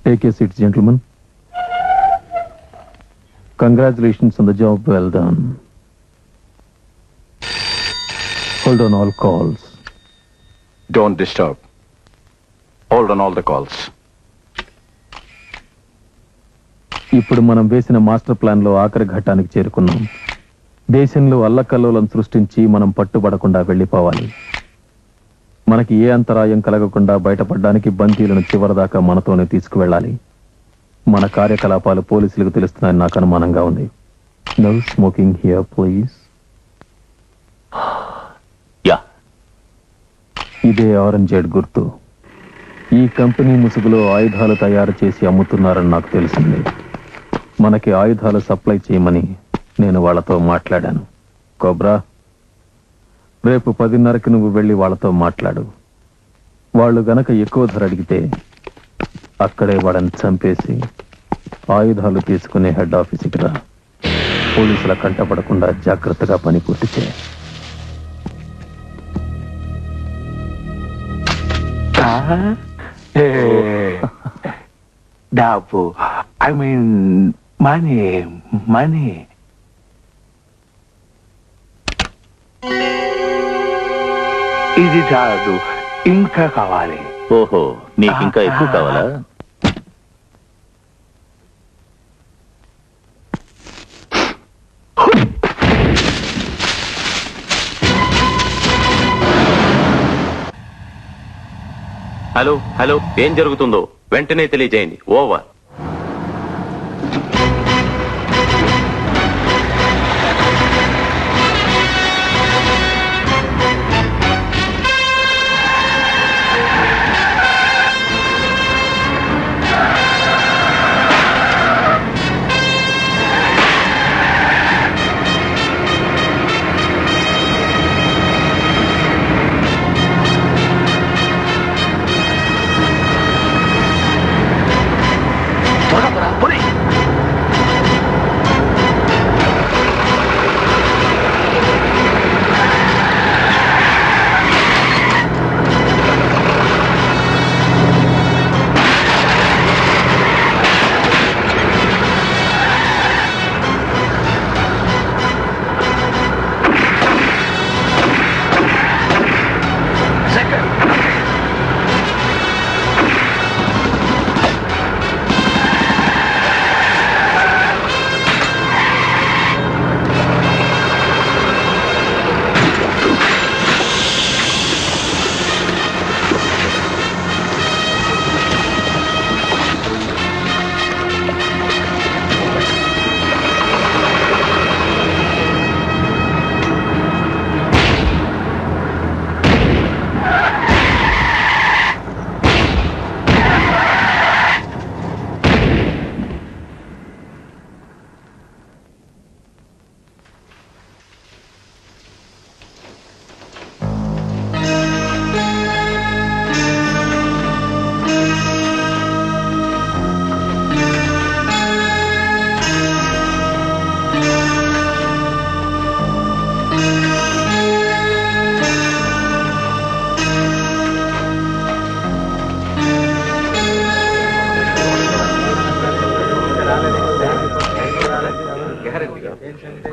Take your seats, gentlemen. Congratulations on the job well done. Hold on all calls. Don't disturb. Hold on all the calls. ఇప్పుడు మనం వేసిన master plan లో ఆఖరి ఘట్టానికి చేరుకున్నాం. దేశంలో అల్లకల్లోలం సృష్టించి మనం పట్టుబడకుండా వెళ్లిపోవాలి. మనకి ఏ అంతరాయం కలగకుండా బయటపడడానికి బందీలను చివరిదాకా మనతోనే తీసుకువెళ్ళాలి. మన కార్యకలాపాలు పోలీసులకు తెలుస్తున్నాయని నాకు అనుమానంగా ఉంది. No smoking here please. Yeah, ఇదే ఆరెంజెడ్ గుర్తు. ఈ కంపెనీ ముసుగులో ఆయుధాలు తయారు చేసి అమ్ముతున్నారని నాకు తెలిసింది. మనకి ఆయుధాలు సప్లై చేయమని నేను వాళ్ళతో మాట్లాడాను. కోబ్రా, రేపు 10:30కి నువ్వు వెళ్ళి వాళ్ళతో మాట్లాడు. వాళ్ళు గనక ఎక్కువ ధర అడిగితే అక్కడే వాళ్ళని చంపేసి ఆయుధాలు తీసుకునే హెడ్ ఆఫీసుకి రా. పోలీసుల కంటపడకుండా జాగ్రత్తగా పని పూర్తి చేయి. డబ్బు, ఐ మీన్ మనీ. ఇది చాలు, ఇంకా కావాలి. ఓహో, నీకు ఇంకా ఎక్కువ కావాలా? హలో హలో, ఏం జరుగుతుందో వెంటనే తెలియజేయండి. Over.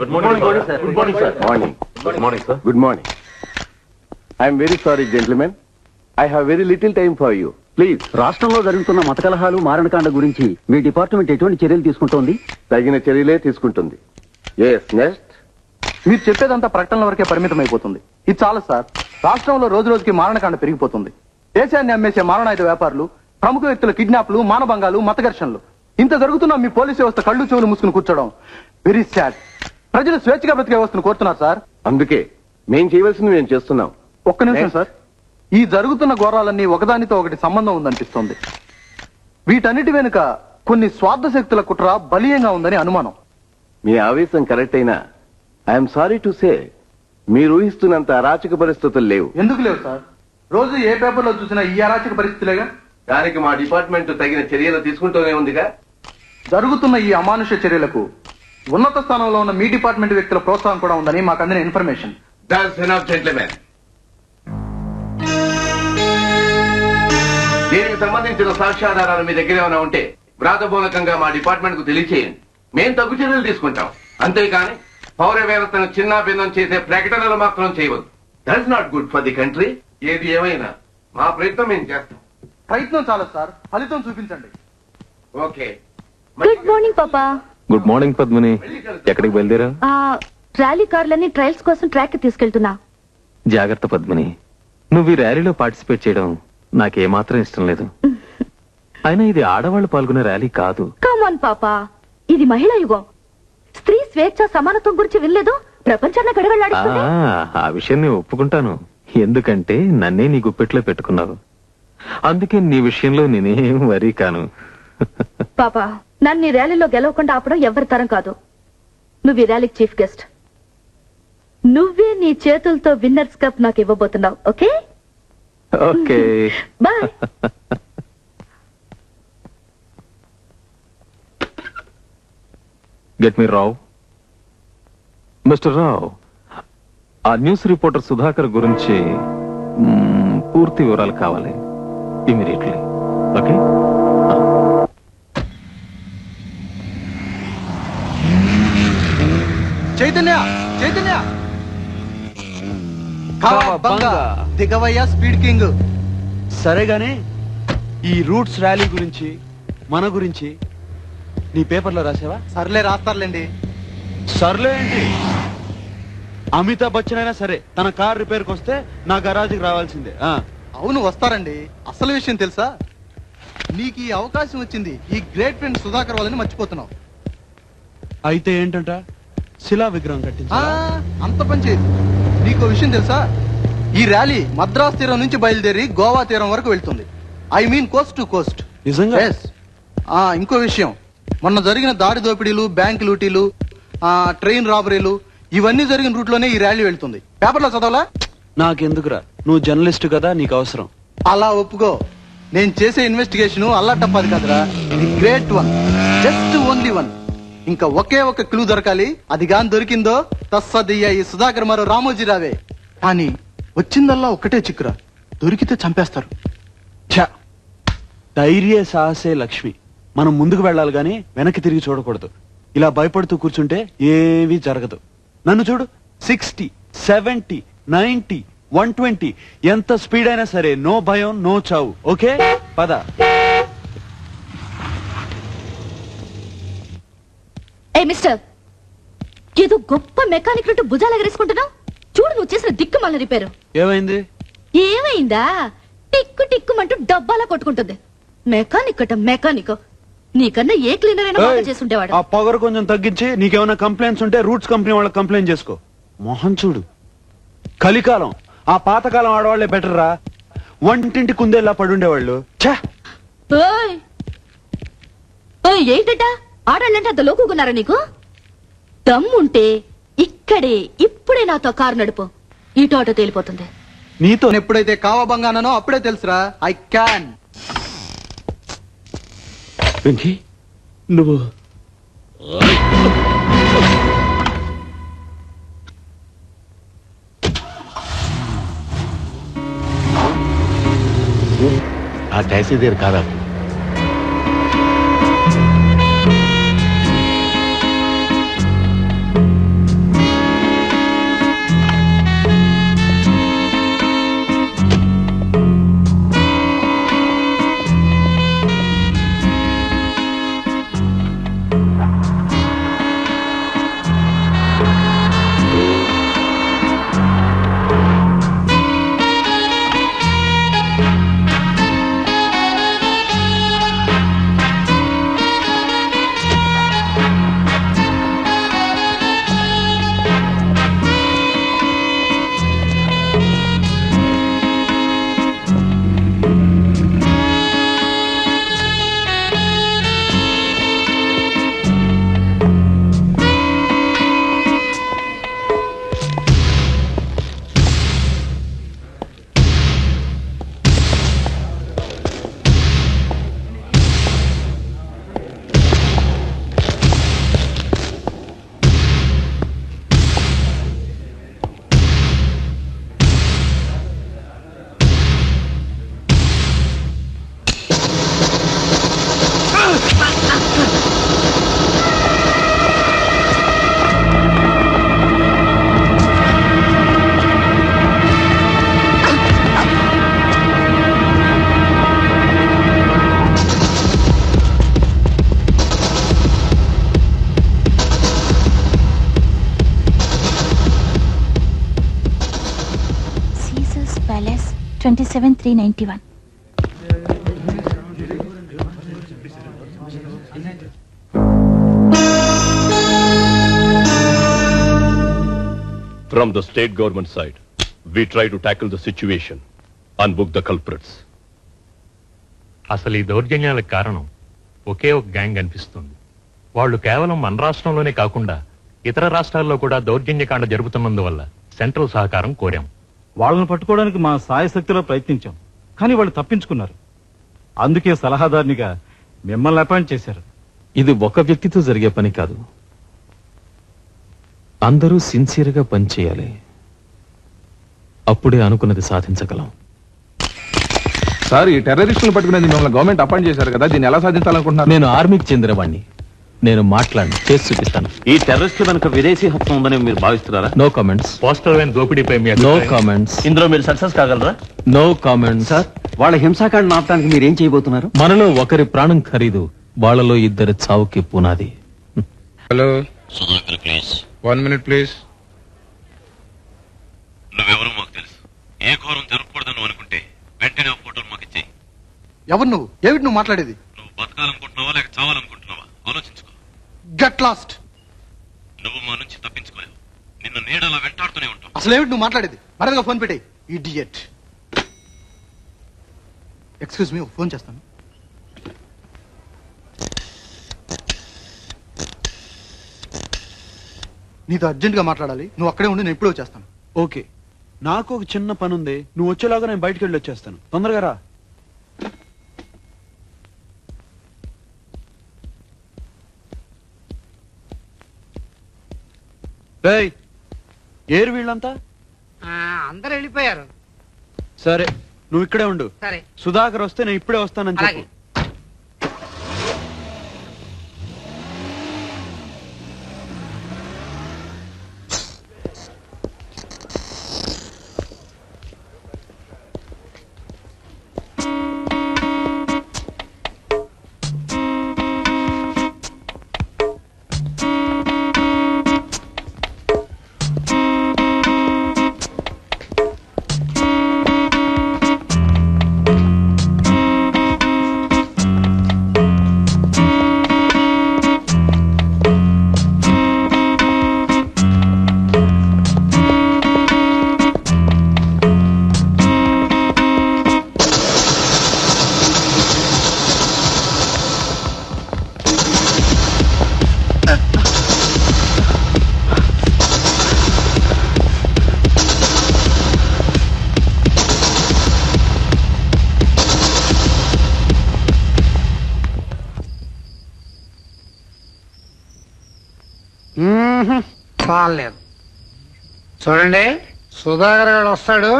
Good morning, sir. Good morning, sir. Morning. Good morning sir. Good morning. I am very sorry, gentlemen. I have very little time for you. Please. రాష్ట్రంలో జరుగుతున్న మత కలహాలు మారణకాండ గురించి మీ డిపార్ట్మెంట్ ఎటువంటి చర్యలు తీసుకుంటోంది? తగిన చర్యలే తీసుకుంటుంది. Yes, next. మీరు చెప్పేదంతా ప్రకటనల వరకే పరిమితం అయిపోతుంది. ఇది చాలా సార్. రాష్ట్రంలో రోజు రోజుకి మారణకాండ పెరిగిపోతుంది. దేశాన్ని అమ్మేసే మారణాయుధ వ్యాపారులు, ప్రముఖ వ్యక్తుల కిడ్నాప్లు, మానభంగాలు, మత ఘర్షణలు ఇంత జరుగుతున్నా మీ పోలీసు వ్యవస్థ కళ్ళు చెవులు మూసుకుని కూర్చోవడం వెరీ సాడ్. ప్రజలు స్వేచ్ఛగా బ్రతికే వ్యవస్థను కోరుతున్నారు సార్. అందుకే మేం చేయవలసింది మేము చేస్తున్నాం. ఒక్క నిమిషం సార్. ఈ జరుగుతున్న ఘోరాలన్నీ ఒకదానితో ఒకటి సంబంధం ఉందనిపిస్తోంది. వీటన్నిటి వెనుక కొన్ని స్వార్థ శక్తుల కుట్ర బలీయంగా ఉందని అనుమానం. మీ ఆవేశం కరెక్ట్ అయినా ఐఎమ్ సారీ టు సే మీరు ఊహిస్తున్నంత అరాచక పరిస్థితులు లేవు. ఎందుకు లేవు సార్? రోజు ఏ పేపర్లో చూసినా ఈ అరాచక పరిస్థితులేగా. దానికి మా డిపార్ట్మెంట్ తగిన చర్యలు తీసుకుంటూనే ఉందిగా. జరుగుతున్న ఈ అమానుష చర్యలకు ఉన్నత స్థానంలో ఉన్న మీ డిపార్ట్మెంట్ వ్యక్తుల ప్రోత్సాహం కూడా ఉందని మాకు అందిన ఇన్ఫర్మేషన్. That's enough, gentlemen. దీనికి సంబంధించిన సాక్ష్యాధారాలు మీ దగ్గర ఏమైనా ఉంటే వ్రాతమూలకంగా మా డిపార్ట్మెంట్ కు తెలియచేయండి. మేం తగ్గు చర్యలు తీసుకుంటాం. అంతేకాని పౌర వ్యవస్థను చిన్నాభిన్నం చేసే ప్రకటనలు మాత్రం చేయవద్దు. That's not good for the country. ఏది ఏమైనా మా ప్రయత్నం మేము చేస్తాం. ప్రయత్నం చాలా సార్, ఫలితం చూపించండి. ఓకే. గుడ్ మార్నింగ్ పాపా. Good morning Padmini. ఎక్కడికి బయలుదేరా? ర్యాలీ కార్లన్నీ ట్రయల్స్ కోసం ట్రాక్ కి తీసుకెళ్తున్నా. జాగ్రత్త పద్మిని. నువ్వు ఈ ర్యాలీలో పార్టిసిపేట్ చేయడం నాకేమాత్రం ఇష్టం లేదు. అయినా ఇది ఆడవాళ్లు పాల్గొనే ర్యాలీ కాదు. కమాన్ పాపా, ఇది మహిళా యుగం. స్త్రీ స్వేచ్ఛ సమానత్వం గురించి వినలేదు? ప్రపంచాన్ని గడగడలాడిస్తుంది. ఆ విషయం నేను ఒప్పుకుంటాను. ఎందుకంటే నన్నే నీ గుప్పెట్లో పెట్టుకున్నావు. అందుకే నీ విషయంలో నేనేం వరీ కాను. పాపా, నన్ను ఈ ర్యాలీలో గెలవకుండా ఆపడం ఎవరి తరం కాదు. నువ్వు ఈ ర్యాలీకి చీఫ్ గెస్ట్. నువ్వే నీ చేతులతో విన్నర్స్ కప్ నాకు ఇవ్వబోతున్నావు. Okay okay boy. Get me Rao. Mister Rao, ఆ న్యూస్ రిపోర్టర్ సుధాకర్ గురించి పూర్తి వివరాలు కావాలి ఇమీడియట్లీ. ఓకే. చైతన్య, చైతన్య, బంగా దిగవయ్యా స్పీడ్ కింగ్. సరేగానే ఈ రూట్స్ ర్యాలీ గురించి మన గురించి నీ పేపర్లో రాసావా? సర్లే, రాస్తారులేండి. సర్లే ఏంటి, అమితాబ్ బచ్చన్ అయినా సరే తన కార్ రిపేర్కి వస్తే నా గరాజ్కి రావాల్సిందే. అవును, వస్తారండి. అసలు విషయం తెలుసా? నీకు ఈ అవకాశం వచ్చింది ఈ గ్రేట్ ఫ్రెండ్ సుధాకర్ వాళ్ళని మర్చిపోతున్నావు. అయితే ఏంటంట, శిలా విగ్రహం కట్టించా? అంత పని చేయదు. నీకు విషయం తెలుసా? ఈ ర్యాలీ మద్రాస్ తీరం నుంచి బయలుదేరి గోవా తీరం వరకు వెళ్తుంది. I mean Coast to Coast. నిజంగా? ఇంకో విషయం, మొన్న జరిగిన దాడి దోపిడీలు, బ్యాంక్ లూటీలు, ట్రైన్ రాబరీలు ఇవన్నీ జరిగిన రూట్ లోనే ఈ ర్యాలీ వెళ్తుంది. పేపర్లో చదవలా? నాకెందుకురా, నువ్వు జర్నలిస్ట్ కదా, నీకు అవసరం. అలా ఒప్పుకో. నేను చేసే ఇన్వెస్టిగేషన్ అల్లా టప్పది కాదురా, the great one, just only one. ఇంకా ఒకే ఒక క్లూ దొరకాలి. అది గాని దొరికిందో తస్సదయ్యా ఈ సుధాకర్ మరో రామోజీ రావే. కానీ వచ్చిందల్లా ఒక్కటే చిక్కురా, దొరికితే చంపేస్తారు. ఛ, ధైర్య సాహసే లక్ష్మి. మనం ముందుకు వెళ్ళాలి గాని వెనక్కి తిరిగి చూడకూడదు. ఇలా భయపడుతూ కూర్చుంటే ఏమీ జరగదు. నన్ను చూడు, 60, 70, 90, 120 ఎంత స్పీడ్ అయినా సరే నో భయం, నో చావు. ఓకే, పద. ఏ మిస్టర్, ఏదో గొప్ప మెకానిక్ నుండి భుజాలు ఎగరేసుకుంటున్నావు. చూడు నువ్వు చేసిన దిక్కుమాల రిపేరు. ఏమైంది? ఏమైందా? టిక్కు టిక్కుమంటూ డబ్బాలా కొట్టుకుంటుంది. మెకానిక్ అట మెకానిక్. నీకన్నా ఏ క్లీనర్ అయినా బాగా చేసుంటేవాడు. ఆ పొగరు కొంచెం తగ్గించి నీకేమైనా కంప్లైంట్స్ ఉంటే రూట్స్ కంపెనీ వాళ్ళకి కంప్లైంట్ చేసుకో. మొహం చూడు, కలికాలం. ఆ పాతకాలం ఆడవాళ్లే బెటర్ రా. వంటింటి కుందేలా పడుండేవాళ్ళు. ఏంటట ఆడాళ్ళంటే అంత లోకున్నారా నీకు? దమ్ముంటే ఇక్కడే ఇప్పుడే నాతో కారు నడుపు. ఇటు ఆటో తేలిపోతుంది. నీతో ఎప్పుడైతే కావబంగానో అప్పుడే తెలుసురా, ఐ క్యాన్. వెంకీ, నువ్వు ఆ టైసీ దగ్గర కాదా? 27,391. From the state government side, we try to tackle the situation and book the culprits. అసలు ఈ దౌర్జన్యాలకు కారణం ఒకే ఒక గ్యాంగ్ అనిపిస్తుంది. వాళ్ళు కేవలం మన రాష్ట్రంలోనే కాకుండా ఇతర రాష్ట్రాల్లో కూడా దౌర్జన్యకాండ జరుగుతున్నందువల్ల సెంట్రల్ సహకారం కోరాం. వాళ్ళని పట్టుకోవడానికి మా సాయశక్తిలో ప్రయత్నించాం, కానీ వాళ్ళు తప్పించుకున్నారు. అందుకే సలహాదారునిగా మిమ్మల్ని అపాయింట్ చేశారు. ఇది ఒక వ్యక్తితో జరిగే పని కాదు. అందరూ సిన్సియర్గా పనిచేయాలి. అప్పుడే అనుకున్నది సాధించగలం. సార్, ఈ టెర్రరిస్టులు పట్టుకునేది మిమ్మల్ని గవర్నమెంట్ అపాయింట్ చేశారు కదా, దీన్ని ఎలా సాధించాలనుకుంటున్నారు? నేను ఆర్మీకి చెందినవాడిని. నేను చేసి చూపిస్తాను. ఈ టెర్రరిస్టుల వెనుక విదేశీ హస్తం ఉందని మీరు భావిస్తున్నారా? No comments. పోస్టల్ వ్యాన్ దోపిడీపై మీ నో అభిప్రాయం? కామెంట్స్. ఇందులో మీరు సక్సెస్ కాగలరా? No comments. సార్, వాళ్ళ హింసాకాండ ఆపడానికి మీరేం చేయబోతున్నారు? మనలో ఒకరి ప్రాణం ఖరీదు, వాళ్ళలో ఇద్దరి చావుకి పునాది. Hello Sudhakar please. 1 minute please. నువ్వెవరో మాకు తెలుసు. ఏ ఘోరం జరగకూడదని అనుకుంటే వెంటనే ఫోటోలు మాకు ఇచ్చేయి. ఎవరు నువ్వు? ఏమిటి నువ్వు మాట్లాడేది? నువ్వు బతకాలనుకుంటున్నావా లేక చావాలనుకుంటున్నావా ఆలోచించుకో. Get lost. నువ్వు మా నుంచి తప్పించుకోలేవు. నిన్ను నీడలా వెంటాడుతూనే ఉంటావు. అసలు ఏమిటి నువ్వు మాట్లాడేది? మరదగా ఫోన్ పెట్టే. ఇడియట్. ఎక్స్క్యూజ్ మీ, ఫోన్ చేస్తాను. నీతో అర్జెంట్ గా మాట్లాడాలి. నువ్వు అక్కడే ఉండి, నేను ఇప్పుడే వచ్చేస్తాను. ఓకే, నాకు ఒక చిన్న పని ఉంది. నువ్వు వచ్చేలాగా నేను బయటికి వెళ్ళి వచ్చేస్తాను. తొందరగా రా. రేయ్, ఏరు వీళ్ళంతా? అందరు వెళ్ళిపోయారు. సరే, నువ్వు ఇక్కడే ఉండు. సరే. సుధాకర్ వస్తే నేను ఇప్పుడే వస్తానని చెప్పు. చాలేదు. చూడండి, సుధాకర్ గారు వస్తాడు,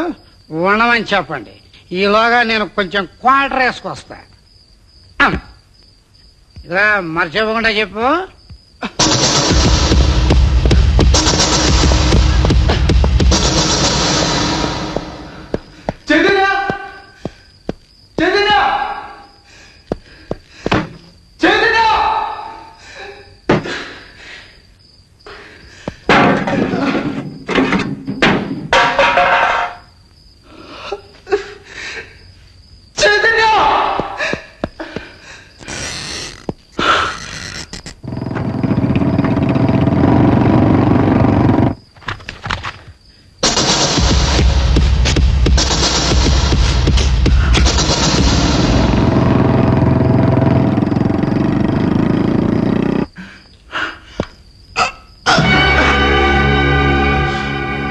ఉండమని చెప్పండి. ఈలోగా నేను కొంచెం క్వార్టర్ వేసుకొస్తా. ఇలా మర్చిపోకుండా చెప్పు.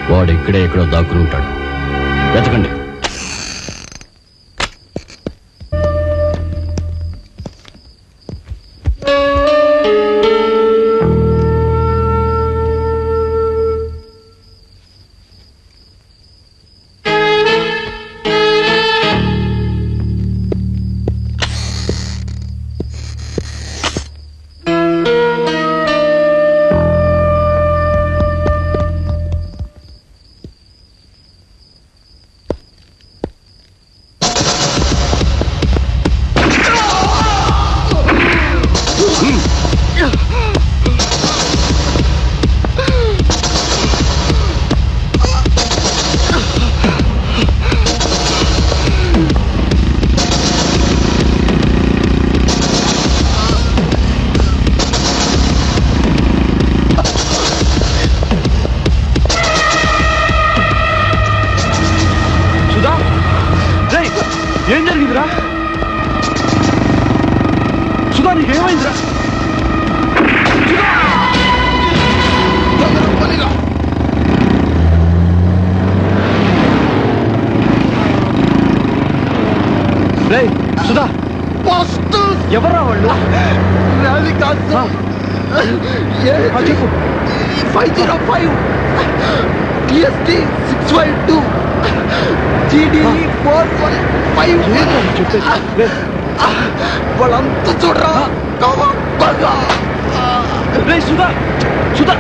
వాడు ఇక్కడే ఎక్కడో దాక్కుని ఉంటాడు. వెతకండి. ఏమైందిరా? రేయ్, సుధా, ఎవర్రా వాళ్ళు? చెప్పు. 505 TST 652 GDE 415. వాళ్ళంతా చూడరా. రేయ్ సుధా, సుధా,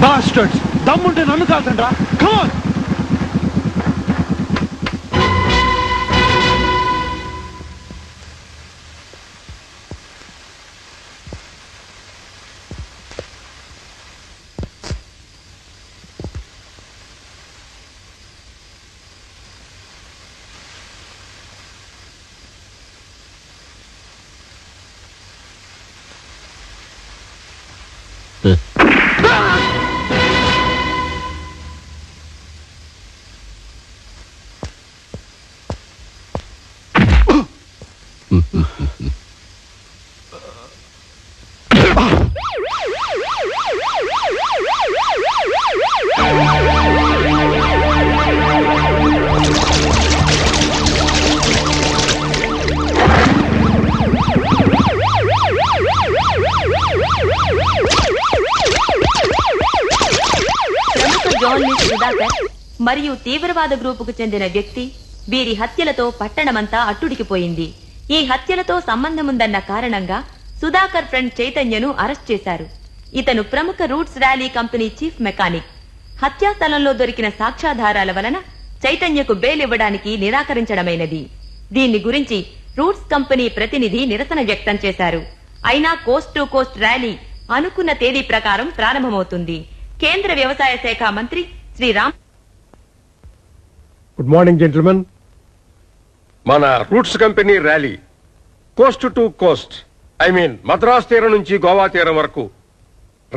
బాస్టర్డ్స్, దమ్ముంటే నన్ను కాకండ్రా. కమాన్. మరియు తీవ్రవాద గ్రూపుకు చెందిన వ్యక్తి వీరి హత్యలతో పట్టణమంతా అట్టుడికిపోయింది. ఈ హత్యలతో సంబంధముందన్న కారణంగా సుధాకర్ ఫ్రెండ్ చైతన్యను అరెస్ట్ చేశారు. ఇతను ప్రముఖ roots rally company chief mechanic. హత్యా స్థలంలో దొరికిన సాక్ష్యాధారాల వలన చైతన్యకు బెయిల్ ఇవ్వడానికి నిరాకరించడమైనది. దీన్ని గురించి రూట్స్ కంపెనీ ప్రతినిధి నిరసన వ్యక్తం చేశారు. అయినా కోస్ట్ టు కోస్ట్ ర్యాలీ అనుకున్న తేదీ ప్రకారం ప్రారంభమవుతుంది. కేంద్ర వ్యవసాయ శాఖ మంత్రి Shri Ram. Good morning gentlemen. మన roots company rally coast to coast, I mean Madras తీరం నుంచి గోవా తీరం వరకు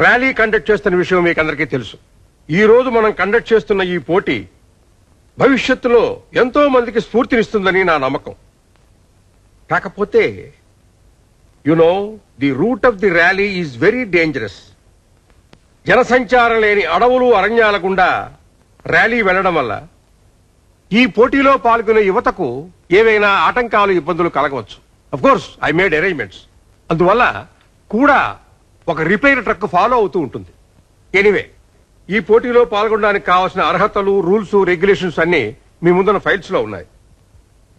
ర్యాలీ కండక్ట్ చేస్తున్న విషయం మీకు అందరికీ తెలుసు. ఈ రోజు మనం కండక్ట్ చేస్తున్న ఈ పోటీ భవిష్యత్తులో ఎంతో మందికి స్ఫూర్తినిస్తుందని నా నమ్మకం. కాకపోతే the route of the rally is very dangerous. జనసంచారం లేని అడవులు అరణ్యాల గుండా ర్యాలీ వెళ్లడం వల్ల ఈ పోటీలో పాల్గొనే యువతకు ఏవైనా ఆటంకాలు, ఇబ్బందులు కలగవచ్చు. Of course I made arrangements. అందువల్ల కూడా ఒక రిపేర్ ట్రక్ ఫాలో అవుతూ ఉంటుంది. ఎనీవే, ఈ పోటీలో పాల్గొనడానికి కావాల్సిన అర్హతలు, రూల్స్, రెగ్యులేషన్స్ అన్ని మీ ముందున్న ఫైల్స్ లో ఉన్నాయి.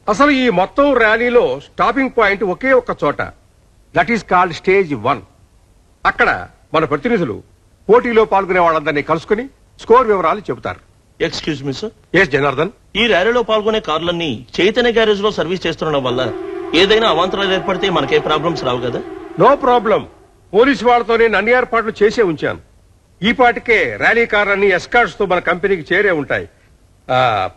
అసలు ఈ మొత్తం ర్యాలీలో స్టాపింగ్ పాయింట్ ఒకే ఒక్క చోట, దట్ ఈస్ కాల్డ్ స్టేజ్ 1. అక్కడ మన ప్రతినిధులు పోటీలో పాల్గొనే వాళ్ళందరినీ కలుసుకుని స్కోర్ వివరాలు చెబుతారు. Excuse me sir. Yes Janardhan. ఈ ర్యాలీలో పాల్గొనే కార్లన్నీ చైతన్య గ్యారేజ్ లో సర్వీస్ చేస్తుండడం వల్ల ఏదైనా అవాంతరాలు ఏర్పడితే మనకే ప్రాబ్లమ్స్ రావు కదా? No problem. పోలీసు వాళ్ళతో నేను అన్ని ఏర్పాట్లు చేసే ఉంచాను. ఈ పాటికే ర్యాలీ కార్లన్నీ ఎస్కార్ట్స్ తో మన కంపెనీకి చేరే ఉంటాయి.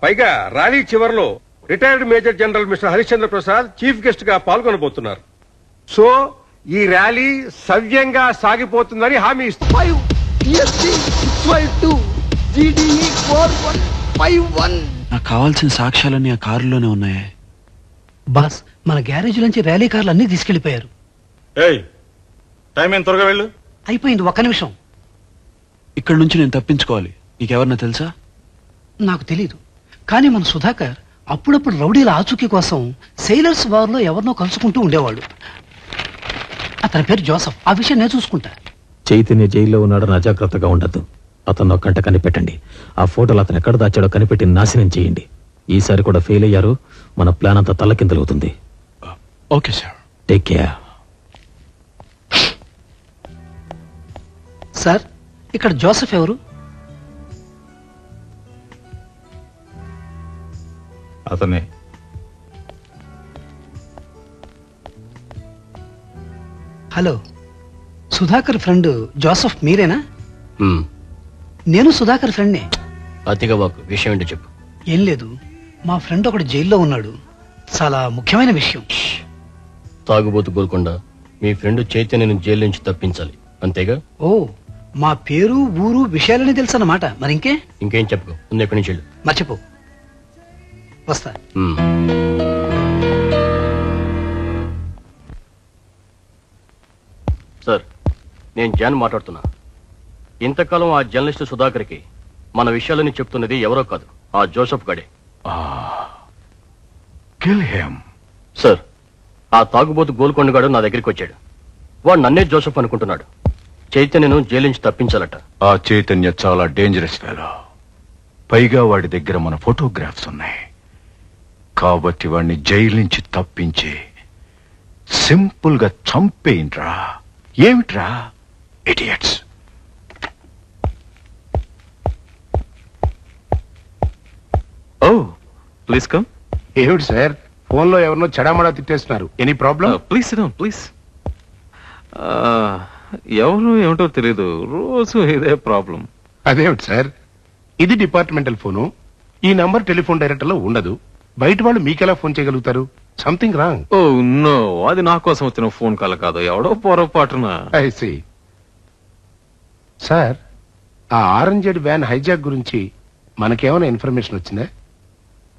పైగా ర్యాలీ చివరిలో retired major general mister Harishchandra Prasad chief guest గా పాల్గొనబోతున్నారు. సో ఈ ర్యాలీ సవ్యంగా సాగిపోతుందని హామీ ఇస్తున్నారు. నాకు కావాల్సిన సాక్ష్యాలన్నీ ఆ కారులోనే ఉన్నాయే. బాస్, మన గ్యారేజ్ నుంచి ర్యాలీ కార్లు అన్ని తీసుకెళ్లిపోయారు. టైం ఎంత త్వరగా వెళ్ళు. అయిపోయింది, ఒక్క నిమిషం. ఇక్కడ నుంచి నేను తప్పించుకోవాలి. నీకెవరన్నా తెలుసా? నాకు తెలీదు, కానీ మన సుధాకర్ అప్పుడప్పుడు రౌడీల ఆచూకీ కోసం సెయిలర్స్ వార్ లో ఎవరినో కలుసుకుంటూ ఉండేవాడు. అతని పేరు జోసఫ్. ఆ విషయం నేను చూసుకుంటా. చైతన్య జైల్లో ఉన్నాడని అజాగ్రత్తగా ఉండద్దు. అతను కంట కనిపెట్టండి. ఆ ఫోటోలు అతను ఎక్కడ దాచాడో కనిపెట్టి నాశనం చేయండి. ఈసారి కూడా ఫెయిల్ అయ్యారు, మన ప్లాన్ అంతా తల్లకిందలవుతుంది. Okay sir. Take care. Sir, ఇక్కడ జోసఫ్ ఎవరు? అతనే. హలో, సుధాకర్ ఫ్రెండ్ జోసఫ్ మీరేనా? నేను సుధాకర్ ఫ్రెండ్నే. అతిగా వాకు విషయం ఏంటో చెప్పు. ఏం లేదు, మా ఫ్రెండ్ ఒకడు జైల్లో ఉన్నాడు. చాలా ముఖ్యమైన విషయం. తాగుబోతు కోరుకుండా మీ ఫ్రెండ్ చైతన్యను జైలు నుంచి తప్పించాలి, అంతేగా? ఓ, మా పేరు ఊరు విషయాలని తెలుసు అన్నమాట. మరి ఇంకేం చెప్పుకో, ముందు ఎక్కడి నుంచి వెళ్ళు. మర్చిపో. వస్తా. సార్, నేను జాన్ మాట్లాడుతున్నా. ఇంతకాలం ఆ జర్నలిస్ట్ సుధాకర్కి మన విషయాలని చెప్తున్నది ఎవరో కాదు, ఆ జోసఫ్ గడే. సార్, ఆ తాగుబోతు గోల్కొండగాడు నా దగ్గరికి వచ్చాడు. వాడు నన్నే జోసఫ్ అనుకుంటున్నాడు. చైతన్యను జైలు నుంచి తప్పించాలట. ఆ చైతన్య చాలా డేంజరస్ ఫెలో. పైగా వాడి దగ్గర మన ఫోటోగ్రాఫ్స్ ఉన్నాయి. కాబట్టి వాడిని జైలు నుంచి తప్పించి సింపుల్ గా చంపేయంట్రా. ఏమిట్రా ఇడియట్స్. Oh please come. ఏమిటి సార్, ఫోన్ లో ఎవరినో చెడామడా తిట్టేస్తున్నారు. Any problem? Please please. ఎవరు ఏమిటో తెలీదు, రోజు ఇదే ప్రాబ్లం. అదేమిటి సార్, ఇది డిపార్ట్మెంటల్ ఫోను. ఈ నంబర్ టెలిఫోన్ డైరెక్టర్ లో ఉండదు. బయట వాళ్ళు మీకెలా ఫోన్ చేయగలుగుతారు? Something wrong. ఓ నో, అది నా కోసం వచ్చిన ఫోన్ కాల్ కాదు, ఎవడో పొరపాటున. I see. సార్, ఆ ఆరెంజెడ్ వ్యాన్ హైజాక్ గురించి మనకేమైనా ఇన్ఫర్మేషన్ వచ్చిందా?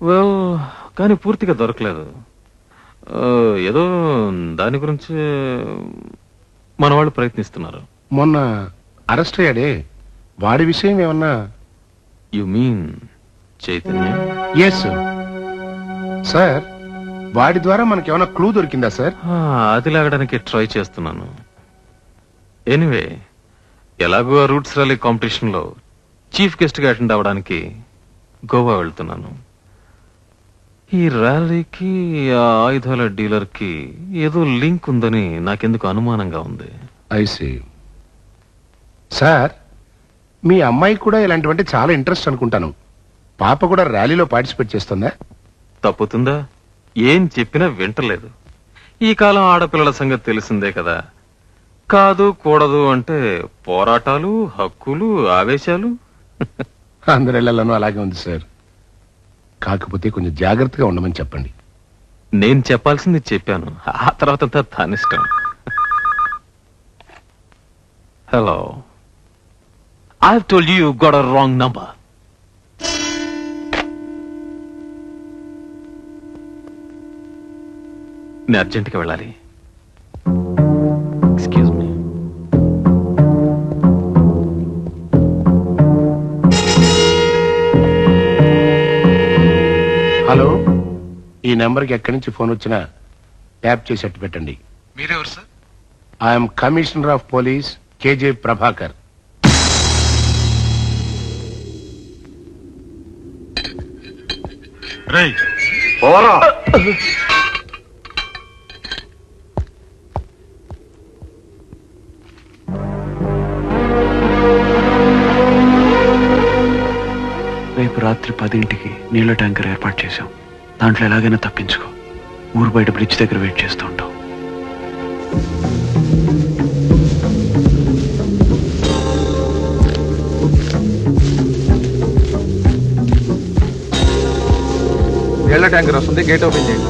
వెల్, కానీ పూర్తిగా దొరకలేదు. ఏదో దాని గురించి మన వాళ్ళు ప్రయత్నిస్తున్నారు. మొన్న అరెస్ట్ అయ్యాడే, వాడి విషయం ఏమన్నా? You mean Chaitanya? Yes sir. వాడి ద్వారా మనకేమైనా క్లూ దొరికిందా సార్? అది లాగడానికి ట్రై చేస్తున్నాను. ఎనీవే, ఎలాగో రూట్స్ ర్యాలీ కాంపిటీషన్ లో చీఫ్ గెస్ట్ గా అటెండ్ అవ్వడానికి గోవా వెళ్తున్నాను. ఈ ర్యాలీకి ఆ ఆయుధాల డీలర్ కి ఏదో లింక్ ఉందని నాకెందుకు అనుమానంగా ఉంది. I see. సార్, మీ అమ్మాయి కూడా ఇలాంటివంటే చాలా ఇంట్రెస్ట్ అనుకుంటాను. పాప కూడా ర్యాలీలో పార్టిసిపేట్ చేస్తుందా? తప్పుతుందా? ఏం చెప్పినా వింటలేదు. ఈ కాలం ఆడపిల్లల సంగతి తెలిసిందే కదా. కాదు కూడదు అంటే పోరాటాలు, హక్కులు, ఆవేశాలు. అందరిళ్లలోనూ అలాగే ఉంది సార్. కాకపోతే కొంచెం జాగ్రత్తగా ఉండమని చెప్పండి. నేను చెప్పాల్సింది చెప్పాను, ఆ తర్వాత అంతా తానిష్టం. Hello, I have told you got a wrong number. నేను అర్జెంట్గా వెళ్ళాలి. Excuse me. హలో, ఈ నెంబర్కి ఎక్కడి నుంచి ఫోన్ వచ్చినా ట్యాప్ చేసి అట్టు పెట్టండి. మీరెవరు sir? I'm commissioner of police KJ Prabhakar. రేపు రాత్రి 10ంటికి నీళ్ల ట్యాంకర్ ఏర్పాటు చేశాం. దాంట్లో ఎలాగైనా తప్పించుకో. ఊరు బయట బ్రిడ్జ్ దగ్గర వెయిట్ చేస్తూ ఉంటాం. నీళ్ల ట్యాంకర్ వస్తుంది, గేట్ ఓపెన్ చేయండి.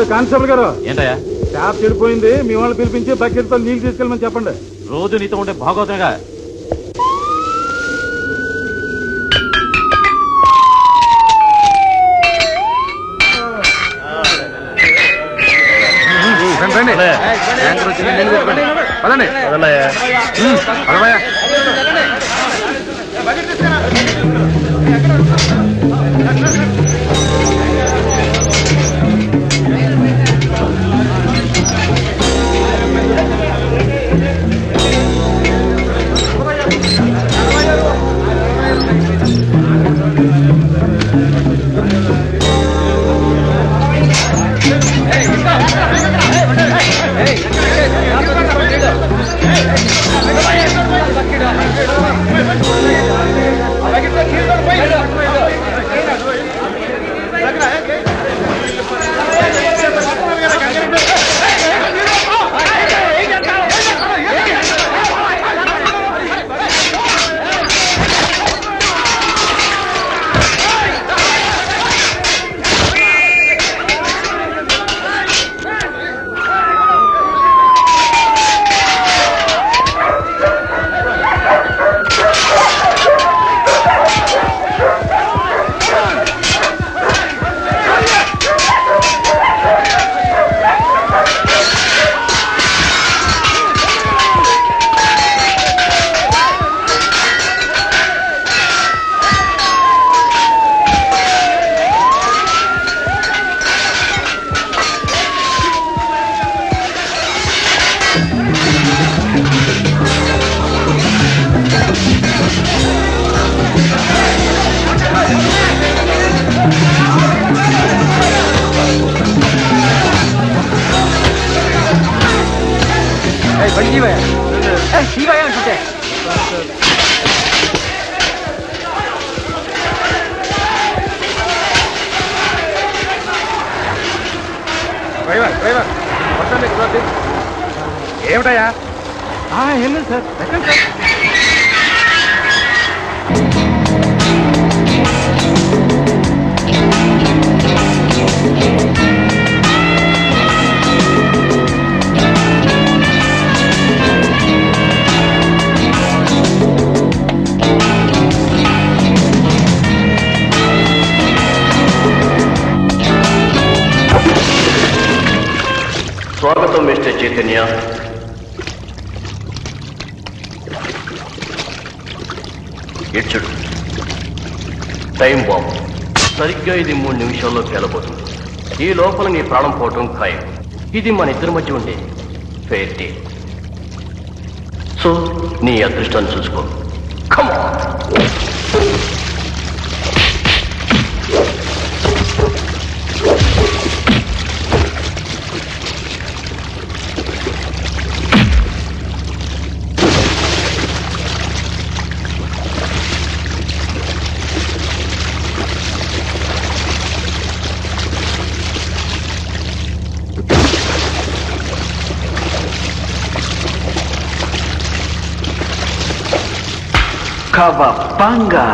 కానిస్టేబుల్ గారు, ఏంటయ్యా? ట్యాప్ చెడిపోయింది, మీ వాళ్ళు పిలిపించి బకెట్ తో నీళ్లు తీసుకెళ్ళమని చెప్పండి. రోజు నీతో ఉంటే బాగోతుందిగా. ట్యాంకర్ వచ్చింది, నీళ్ళు తెచ్చుకోండి. పదండి. పదవయ్యా. Hey! డ్రైవర్ డ్రైవర్ ఏమిటయ్యా? ఏం లేదు సార్, ఎక్కండి సార్. స్వాగతం మిస్టర్ చైతన్య. ఇచ్చుడు టైం బాంబ్ సరిగ్గా ఇది 3 నిమిషాల్లో పేలబోతుంది. ఈ లోపల నీ ప్రాణం పోవటం ఖాయం. ఇది మన ఇద్దరి మధ్య ఉండే ఫెయిర్ డే. సో నీ అదృష్టాన్ని చూసుకో. Come on. Kawabanga.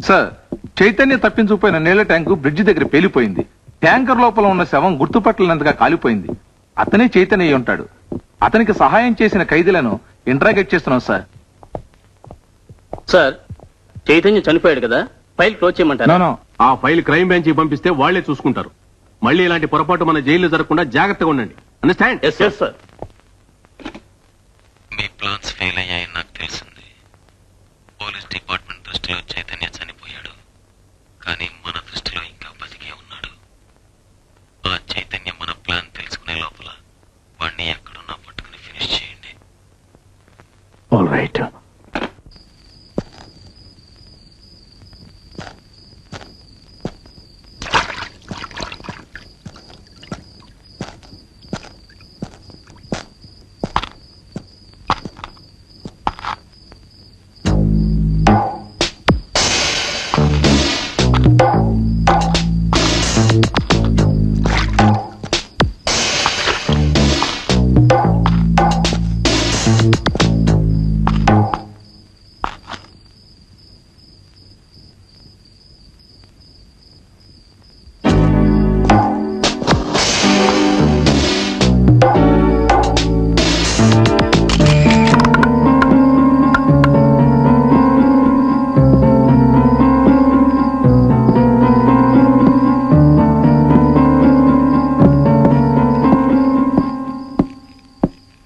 Sir, Chaitanya తప్పించుకుపోయిన నీళ్ల ట్యాంకు బ్రిడ్జి దగ్గర పేలిపోయింది. ట్యాంకర్ లోపల ఉన్న శవం గుర్తుపట్టలేనంతగా కాలిపోయింది. అతనే చైతన్య అయి ఉంటాడు. అతనికి సహాయం చేసిన ఖైదీలను ఇంట్రాగేట్ చేస్తున్నాం సార్. సార్, చైతన్య చనిపోయాడు కదా, ఫైల్ క్లోజ్ చేయమంటారా? ఆ ఫైల్ క్రైమ్ బ్రాంచ్ కి పంపిస్తే వాళ్లే చూసుకుంటారు. మళ్ళీ ఇలాంటి పొరపాటు మన జైల్లో జరగకుండా జాగ్రత్తగా ఉండండి. అండర్స్టాండ్? Yes sir. మీ ప్లాన్స్ ఫెయిల్ అయ్యాయని నాకు తెలిసింది. పోలీస్ డిపార్ట్మెంట్ దృష్టిలో చైతన్య చనిపోయాడు, కానీ మన దృష్టిలో ఇంకా బతికే ఉన్నాడు. ఆ చైతన్య మన ప్లాన్ తెలుసుకునే లోపల వాడిని ఎక్కడున్నా పట్టుకుని ఫినిష్ చేయండి. All right.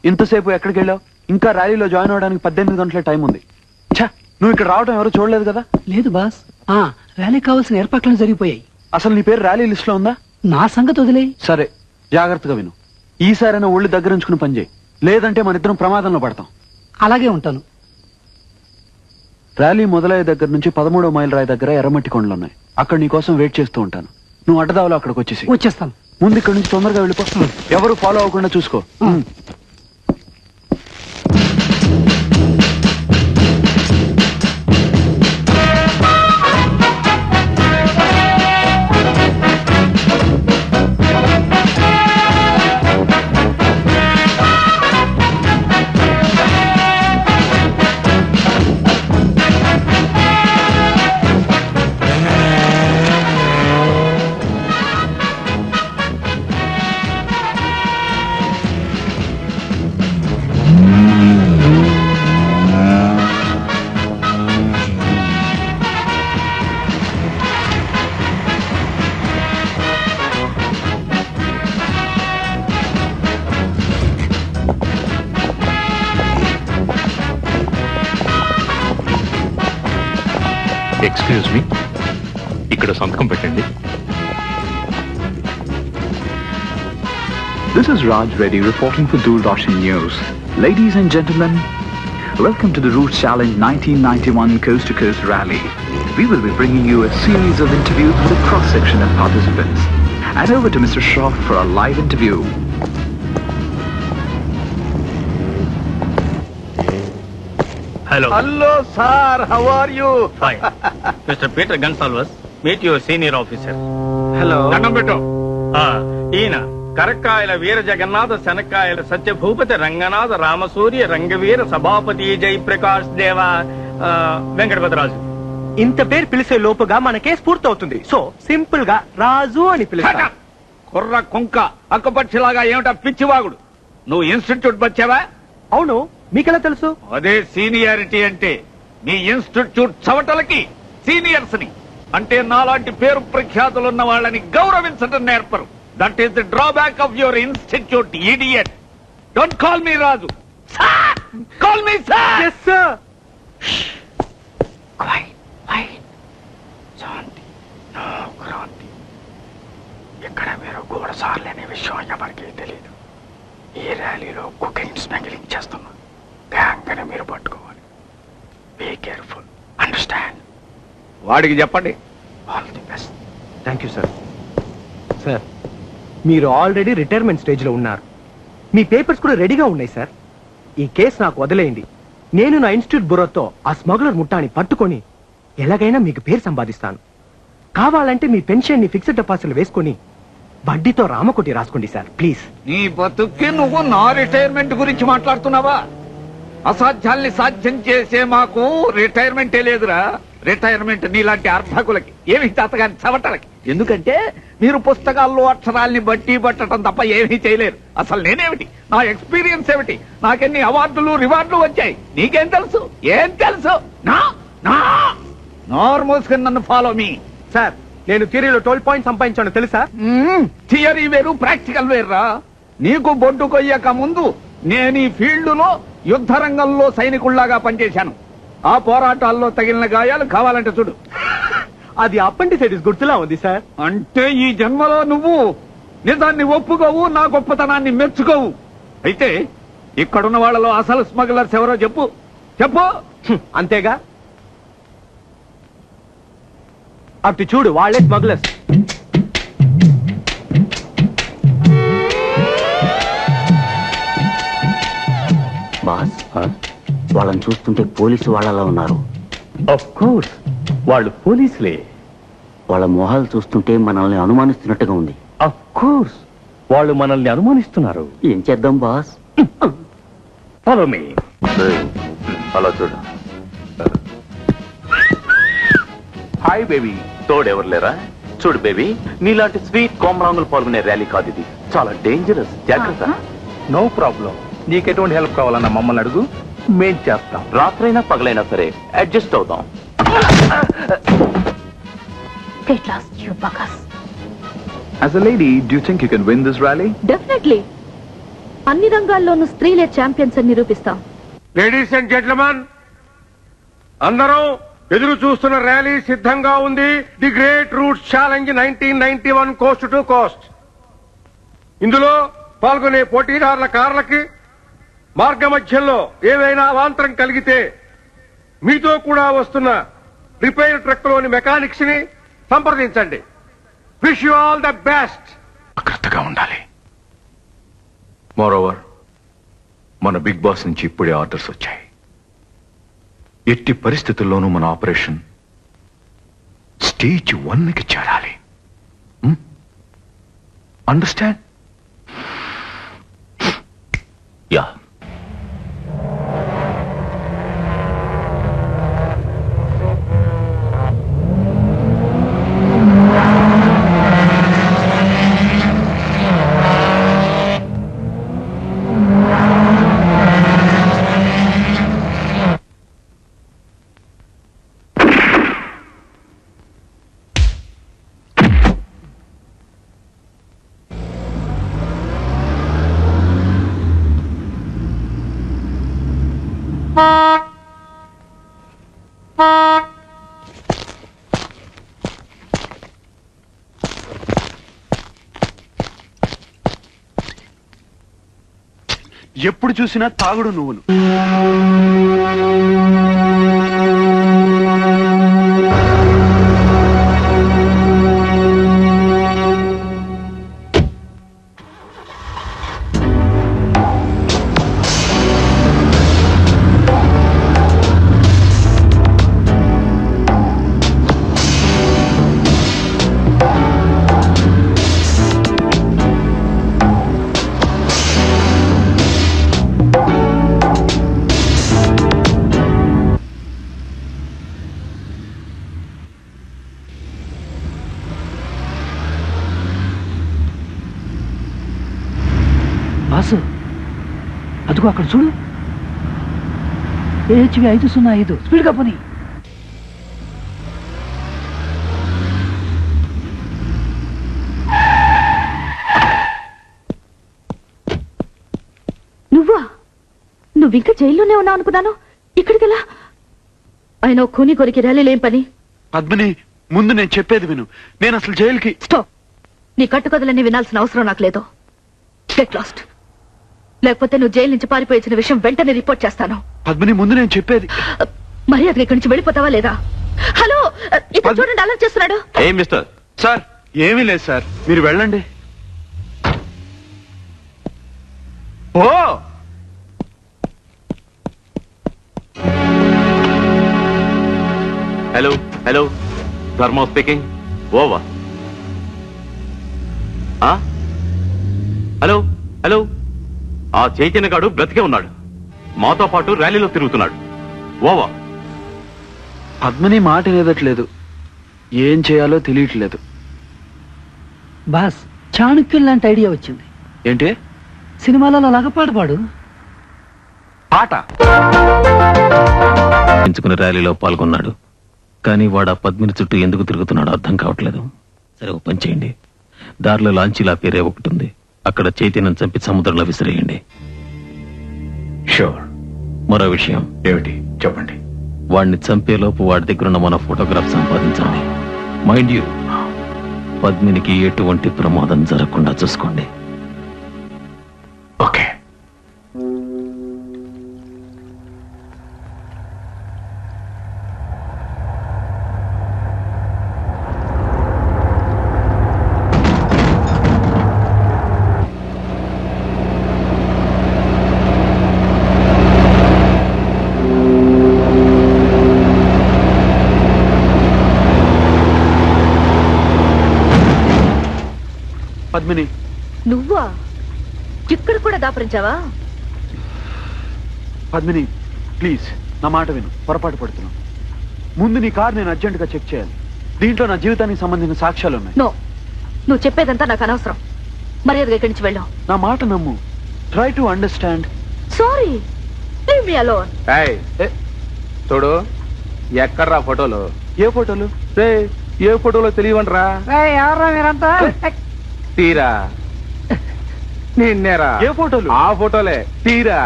ఇంతసేపు ఎక్కడికి వెళ్ళావు? ఇంకా ర్యాలీలో జాయిన్ అవడానికి 18 గంటల టైం ఉంది. ఛా, నువ్వు ఇక్కడ రావడం ఎవరు చూడలేదు కదా? లేదు బాస్, ర్యాలీ కావాల్సిన ఏర్పాట్లు జరిగిపోయాయి. అసలు నీ పేరు ర్యాలీ లిస్ట్ లో ఉందా? నా సంగతి వదిలే. సరే, జాగ్రత్తగా విను. ఈసారైనా ఒళ్ళు దగ్గరించుకుని పనిచేయి, లేదంటే మన ఇద్దరం ప్రమాదంలో పడతాం. అలాగే ఉంటాను. ర్యాలీ మొదలయ్యే దగ్గర నుంచి 13వ మైల్ రాయి దగ్గర ఎర్రమట్టి కొండలు ఉన్నాయి. అక్కడ నీ కోసం వెయిట్ చేస్తూ ఉంటాను. నువ్వు అడ్డదావలో అక్కడికి వచ్చేస్తాను. ముందు ఇక్కడ నుంచి తొందరగా వెళ్ళిపో. ఎవరు ఫాలో అవ్వకుండా చూసుకో. ఎక్స్క్యూజ్ మీ, ఇక్కడ సంతకం పెట్టండి. This is Raj Reddy reporting for Doordarshan News. Ladies and gentlemen, welcome to the Roots Challenge 1991 Coast to Coast Rally. We will be bringing you a series of interviews with a cross-section of participants. And over to Mr. Shroff for a live interview. Hello. Hello, sir. How are you? Fine. Mr. Peter Gonsalves, meet your senior officer. Hello. దండం పెట్టు. ఈయన కరక్కాయల వీర జగన్నాథ శనక్కాయల సత్యభూపతి రంగనాథ రామసూర్య రంగవీర సభాపతి జయప్రకాష్ దేవ వెంకటపతిరాజు. ఇంత పేరు పిలిచే లోపుగా మన కేసు పూర్తవుతుంది. సో సింపుల్ గా రాజు అని పిలుస్తా. కుర్ర కుంక అక్కపక్షిలాగా ఏమిటా పిచ్చివాగుడు. నువ్వు ఇన్స్టిట్యూట్ వచ్చావా? అవును, మీకెలా తెలుసు? అదే సీనియారిటీ అంటే. మీ ఇన్స్టిట్యూట్ చవటలకి సీనియర్స్ ని అంటే నాలాంటి పేరు ప్రఖ్యాతులున్న వాళ్ళని గౌరవించడం నేర్పరు. That is the drawback of your institute, idiot. Don't call me Raju, call me sir. Yes sir. Shanti, no Kranti. ఇక్కడ మీరు గోడ సార్లేని విషయం ఎవరికీ తెలియదు. ఈ ర్యాలీలో కుకింగ్ స్మగ్లింగ్ చేస్తున్నా గ్యాంగ్ అని మీరు పట్టుకోవాలి. Be careful, understand? వాడికి చెప్పండి. All the best. Thank you sir. Sir, మీరు ఆల్రెడీ రిటైర్మెంట్ స్టేజ్ లో ఉన్నారు. మీ పేపర్స్ కూడా రెడీగా ఉన్నాయి సార్. ఈ కేసు నాకు వదిలేయండి. నేను నా ఇన్స్టిట్యూట్ బురోతో ఆ స్మగ్లర్ ముఠాని పట్టుకొని ఎలాగైనా మీకు పేరు సంపాదిస్తాను. కావాలంటే మీ పెన్షన్ ని ఫిక్స్డ్ డిపాజిట్లు వేసుకొని వడ్డీతో రామకోటి రాసుకోండి సార్, ప్లీజ్. నీ బతుక్కి నువ్వు నా రిటైర్మెంట్ గురించి మాట్లాడుతున్నావా? అసాధ్యాల్ని సాధ్యం చేసే మాకు రిటైర్మెంటే లేదురా. రిటైర్మెంట్ నీలాంటి అర్భకులకి, ఏమి తాతగాని చవటలకి. ఎందుకంటే మీరు పుస్తకాల్లో అక్షరాల్ని బట్టి పట్టడం తప్ప ఏమీ చేయలేరు. అసలు నేనేమిటి, నా ఎక్స్పీరియన్స్ ఏమిటి, నాకెన్ని అవార్డులు రివార్డులు వచ్చాయి, నీకేం తెలుసు? ఏం తెలుసు? నోరు మూసుకుని నన్ను ఫాలో మీ. సార్, నేను థియరీలో 12 పాయింట్స్ సంపాదించాను తెలుసా? థియరీ వేరు, ప్రాక్టికల్ వేరురా. నీకు బొడ్డు కొయ్యక ముందు నేను ఈ ఫీల్డ్ లో యుద్ధ రంగంలో సైనికుల్లాగా పనిచేశాను. ఆ పోరాటాల్లో తగిలిన గాయాలు కావాలంటే చూడు. అది అపెండిసైటిస్ గుర్తులా ఉంది సార్. అంటే ఈ జన్మలో నువ్వు నిజాన్ని ఒప్పుకోవు, నా గొప్పతనాన్ని మెచ్చుకోవు. అయితే ఇక్కడున్న వాళ్ళలో అసలు స్మగ్లర్స్ ఎవరో చెప్పు. చెప్పు. అంతేగా, అటు చూడు, వాళ్ళే స్మగ్లర్స్. బాస్, వాళ్ళని చూస్తుంటే పోలీసు వాళ్ళలా ఉన్నారు. ఆఫ్ కోర్స్, వాళ్ళు పోలీసులే. వాళ్ళ మొహాలు చూస్తుంటే మనల్ని అనుమానిస్తున్నట్టుగా ఉంది. ఆఫ్ కోర్స్, వాళ్ళు మనల్ని అనుమానిస్తున్నారు. ఏం చేద్దాం బాస్? Follow me. అలా చూడు. Hi baby. తోడెవరు లేరా? చూడు బేబీ, నీలాంటి స్వీట్ కోమరాంగులు పాల్గొనే ర్యాలీ కాదు ఇది. చాలా డేంజరస్, జాగ్రత్త. No problem. నీకెటువంటి హెల్ప్ కావాలన్నా మమ్మల్ని అడుగు, మేం చేస్తాం. రాత్రైనా పగలైనా సరే అడ్జస్ట్ అవుతాం. As a lady, do you think you can win this rally? Definitely. అన్ని రంగాల్లోనూ స్త్రీలే ఛాంపియన్స్ అని నిరూపిస్తాం. లేడీస్ అండ్ జెంట్లమెన్, అందరూ ఎదురు చూస్తున్న ర్యాలీ సిద్ధంగా ఉంది. The great roots challenge 1991 Coast to Coast. ఇందులో పాల్గొనే పోటీదారుల కార్లకి మార్గ మధ్యంలో ఏవైనా అవాంతరం కలిగితే మీతో కూడా వస్తున్న రిపేర్ ట్రక్ లోని మెకానిక్స్ ని సంప్రదించండి. Wish you all the best. జాగ్రత్తగా ఉండాలి. మోరోవర్ మన బిగ్ బాస్ నుంచి ఇప్పుడే ఆర్డర్స్ వచ్చాయి. ఎట్టి పరిస్థితుల్లోనూ మన ఆపరేషన్ స్టేజ్ 1కి చేరాలి. అండర్స్టాండ్? యా. ఎప్పుడు చూసినా తాగుడు నువ్వును. బాసు అదిగో అక్కడ చూడు. ఏహెచ్వి 505 స్పీడ్గా పోనీ. నువ్వా? నువ్వింకా జైల్లోనే ఉన్నావు అనుకున్నాను. ఇక్కడికెలా? ఆయన కూని కొరికి ర్యాలీలేం పని? పద్మిని, ముందు నేను చెప్పేది విను. నేను అసలు జైలుకి. స్టాప్. నీ కట్టుకథలన్నీ వినాల్సిన అవసరం నాకు లేదు. Get lost. లేకపోతే నువ్వు జైలు నుంచి పారిపోయించిన విషయం వెంటనే రిపోర్ట్ చేస్తాను. పద్మిని, ముందు నేను చెప్పేది. మర్యాదగా ఇక్కడి నుంచి వెళ్ళిపోతావా లేదా? హలో, ఇప్పుడు చూడండి అలా చేస్తున్నాడు. ఏ మిస్టర్ సార్, ఏమీ లేదు సార్, మీరు వెళ్ళండి. ఓ హలో హలో, ధర్మ స్పీకింగ్. ఓవర్. హలో హలో, ఆ చైతన్య గాడు బ్రతికే ఉన్నాడు. మాతో పాటు ర్యాలీలో తిరుగుతున్నాడు. ఓవర్. పద్మిని మాట వినదట్లేదు. ఏం చేయాలో తెలియట్లేదు. బాస్, చాణక్యులు లాంటి ఐడియా వచ్చింది. ఏంటి? సినిమాలలో లాగా పాడు. పాట ఎంచుకున్న ర్యాలీలో పాల్గొన్నాడు. కానీ వాడు ఆ పద్మిని చుట్టూ ఎందుకు తిరుగుతున్నాడో అర్థం కావట్లేదు. సరే, ఓ పని చేయండి. దారిలో లాంచీలా పేరే ఒకటి ఉంది. అక్కడ చైతన్యం చంపి సముద్రంలో విసిరేయండి. షూర్. మరో విషయం. ఏమిటి? చెప్పండి. వాడిని చంపేలోపు వాడి దగ్గరున్న మన ఫోటోగ్రాఫ్ సంపాదించండి. మైండ్ యూ, పద్మినికి ఎటువంటి ప్రమాదం జరగకుండా చూసుకోండి. ఓకే. పద్మిని, నువ్వా? ఇక్కడ కూడా దాపరించావా? పద్మిని ప్లీజ్ నా మాట విను. పొరపాటు పడుతున్నావు. ముందు నీ కార్ నేను అర్జెంటుగా చెక్ చేయాలి. దీంట్లో నా జీవితానికి సంబంధించిన సాక్ష్యాలు ఉన్నాయి. నో, నువ్వు చెప్పేదంతా నాకు అనవసరం. మర్యాదగా ఇక్కడి నుంచి వెళ్ళావు. నా మాట నమ్ము. Try to understand. Sorry, leave me alone. చూడు, ఎక్కడ్రా ఫోటోలు? ఏ ఫోటోలు? రే, ఏ ఫోటోలో తెలియవంట్రా? ఎవరా మీరంతా? తీరా నిన్నేరా? ఏ ఫోటోలు? ఆ ఫోటోలే. తీరా.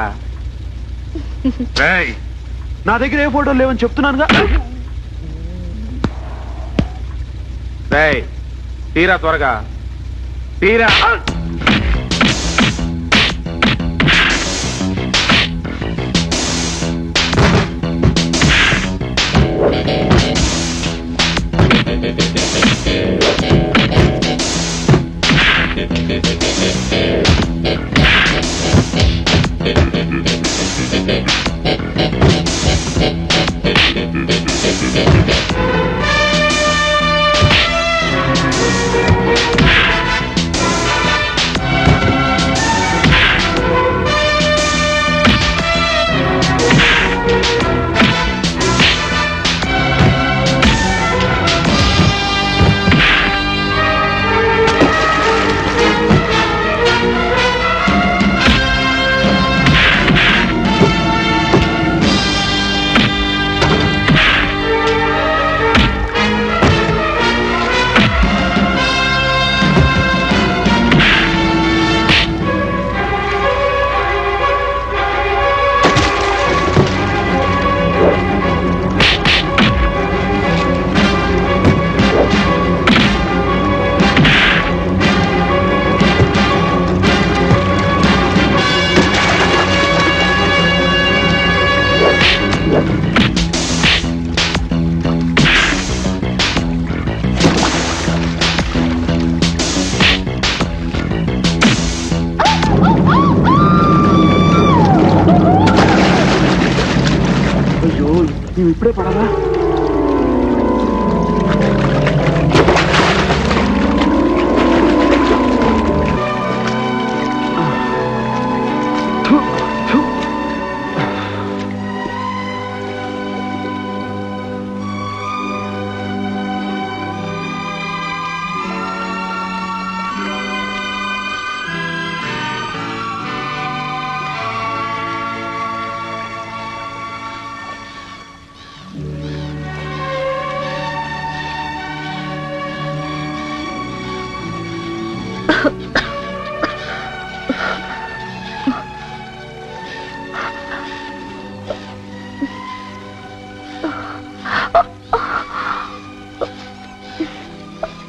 నా దగ్గర ఏ ఫోటోలు లేవని చెప్తున్నానుగా. తీరా త్వరగా, తీరా. నువ్వు ఇప్పుడే పడరా?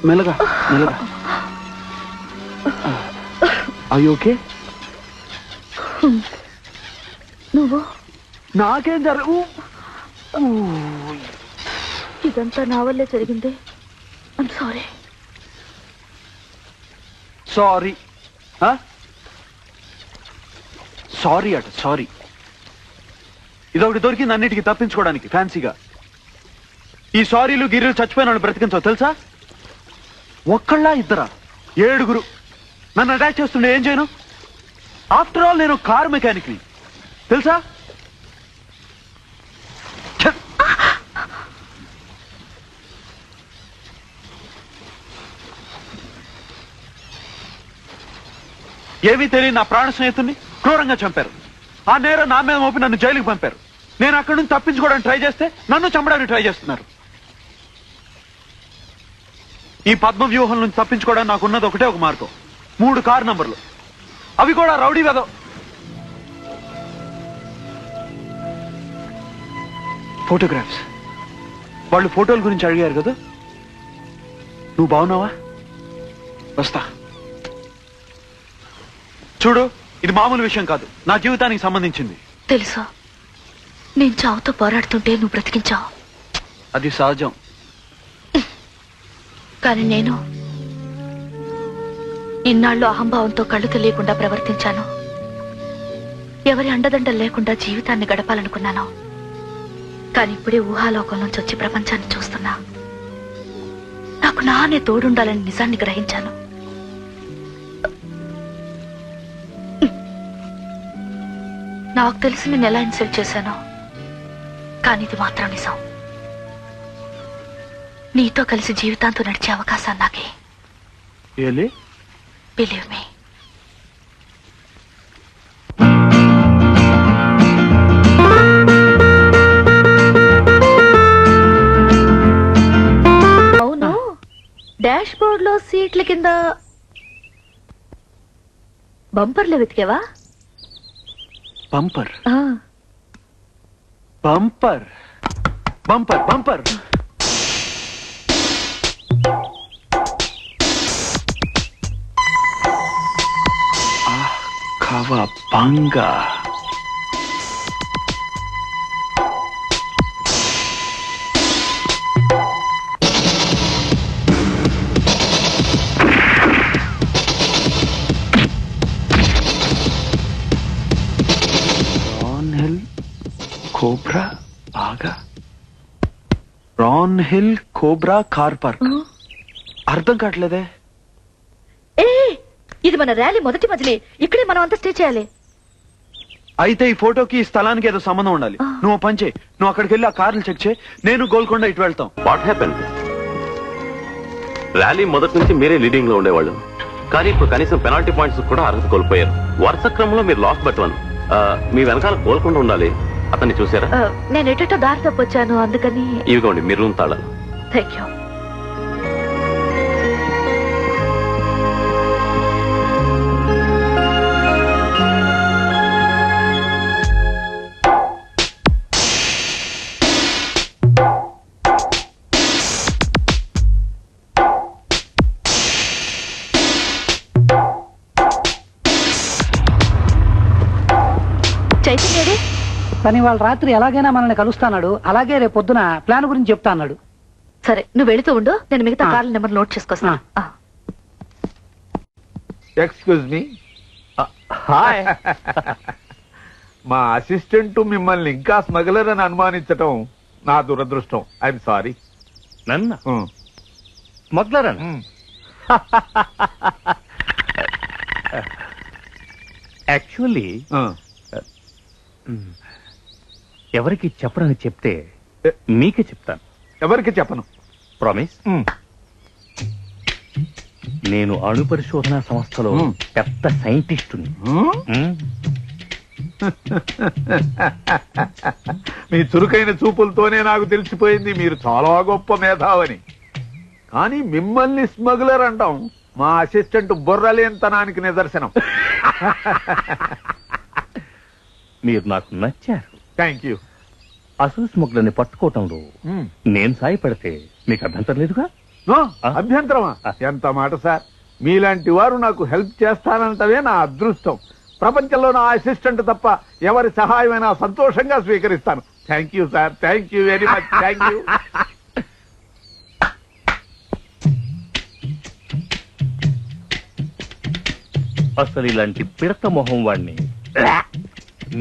మెల్లగా మెల్లగా. Are you okay? నువ్వు నాకేం జరగ. ఇదంతా నా వల్లే జరిగింది. I'm sorry. సారీ సారీ అట సారీ. ఇదొకటి దొరికింది అన్నిటికీ తప్పించుకోవడానికి ఫ్యాన్సీగా. ఈ సారీలు గిర్రెలు చచ్చిపోయిన వాళ్ళు బ్రతికించవు తెలుసా? ఒక్కళ్ళ ఇద్దరా? 7 నన్ను అటాక్ చేస్తుండే ఏం చేయను? ఆఫ్టర్ ఆల్ నేను కార్ మెకానిక్ ని తెలుసా? ఏమీ తెలియని నా ప్రాణ స్నేహితుడిని క్రూరంగా చంపారు. ఆ నేరం నా మీద మోపి నన్ను జైలుకి పంపారు. నేను అక్కడి నుంచి తప్పించుకోవడానికి ట్రై చేస్తే నన్ను చంపడానికి ట్రై చేస్తున్నారు. ఈ పద్మ వ్యూహం నుంచి తప్పించుకోవడానికి నాకున్నది ఒకటే ఒక మార్గం. 3 కార్ నంబర్లు, అవి కూడా రౌడీ వెదో. ఫోటోగ్రాఫ్స్. వాళ్ళు ఫోటోల గురించి అడిగారు కదా. నువ్వు బాగున్నావా? వస్తా. చూడు, ఇది మామూలు విషయం కాదు, నా జీవితానికి సంబంధించింది. తెలుసా, నేను చావుతో పోరాడుతుంటే నువ్వు బ్రతికించావు. అది సహజం. కానీ నేను ఇన్నాళ్ళు అహంభావంతో కళ్ళు తెలియకుండా ప్రవర్తించాను. ఎవరి అండదండలు లేకుండా జీవితాన్ని గడపాలనుకున్నాను. కానీ ఇప్పుడే ఊహాలోకం నుంచి వచ్చి ప్రపంచాన్ని చూస్తున్నా. నాకు నానే తోడుండాలని నిజాన్ని గ్రహించాను. నాకు తెలిసి నేను ఎలా ఇన్సల్ట్ చేశానో, కానీ ఇది మాత్రం నిజం. నీతో కలిసి జీవితాంతో నడిచే అవకాశాన్ని నాకే. Believe me. అవును, డాష్ బోర్డ్ లో సీట్ల కింద బంపర్లు వెతికేవా? Bumper bumper bumper bumper. Kawabanga. Ron Hill, Cobra, Aga. Ron Hill Cobra car park. అర్థం కావట్లేదే. ఏ ఇది మన ర్యాలీ మొదటి మజిలీ, ఇక్కడే మనం అంతా స్టే చేయాలి. అయితే ఈ ఫోటోకి ఈ స్థలానికి ఏదో సంబంధం ఉండాలి. నువ్వు పని చేయి, నువ్వు అక్కడికి వెళ్ళి ఆ కార్లు చెక్ చేయి, నేను గోల్కొండ ఇటు వెళ్తాం. What happen? ర్యాలీ మొదటి నుంచి మీరే లీడింగ్ లో ఉండేవాళ్ళు, కానీ ఇప్పుడు కనీసం పెనాల్టీ పాయింట్స్ కూడా అర్హత కోల్పోయారు. వరుస క్రమంలో మీరు లాస్ట్ బట్ వన్. మీ వెనకాల గోల్కొండ ఉండాలి. అతన్ని చూసారా? నేను ఎటో దారి తప్పొచ్చాను, అందుకని. ఇవిగోండి మీ రూమ్ తాళాలు. Thank you. చైతన్యుడే కానీ వాళ్ళ రాత్రి ఎలాగైనా మనల్ని కలుస్తాడు. అలాగే రేపు పొద్దున ప్లాన్ గురించి చెప్తా అన్నాడు. సరే నువ్వు వెళుతూ ఉండు, నేను మిగతా కార్ల నెంబర్ నోట్ చేసుకొస్తా. Excuse me. హాయ్. మా అసిస్టెంట్ మిమ్మల్ని ఇంకా స్మగ్లర్ అని అనుమానించటం నా దురదృష్టం. I'm sorry. నన్ను స్మగ్లర్ అని? యాక్చువల్లీ ఎవరికి చెప్పరని చెప్తే మీకే చెప్తాను. ఎవరికి చెప్పను. ప్రామిస్. నేను అణు పరిశోధన సంస్థలో పెద్ద సైంటిస్టుని. మీ చురుకైన చూపులతోనే నాకు తెలిసిపోయింది మీరు చాలా గొప్ప మేధావని. కానీ మిమ్మల్ని స్మగ్లర్ అంటాం మా అసిస్టెంట్ బుర్రలేనితనానికి నిదర్శనం. మీరు నాకు నచ్చారు. Thank you. అసలు స్మగ్లర్ని పట్టుకోవటంలో నేను సాయపడితే మీకు అభ్యంతరం లేదుగా? అభ్యంతరమా? ఎంత మాట సార్. మీలాంటి వారు నాకు హెల్ప్ చేస్తానంటవే నా అదృష్టం. ప్రపంచంలో నా అసిస్టెంట్ తప్ప ఎవరి సహాయమైనా సంతోషంగా స్వీకరిస్తాను. Thank you sir. Thank you very much. Thank you. అసలు ఇలాంటి పిడత మొహం వాడిని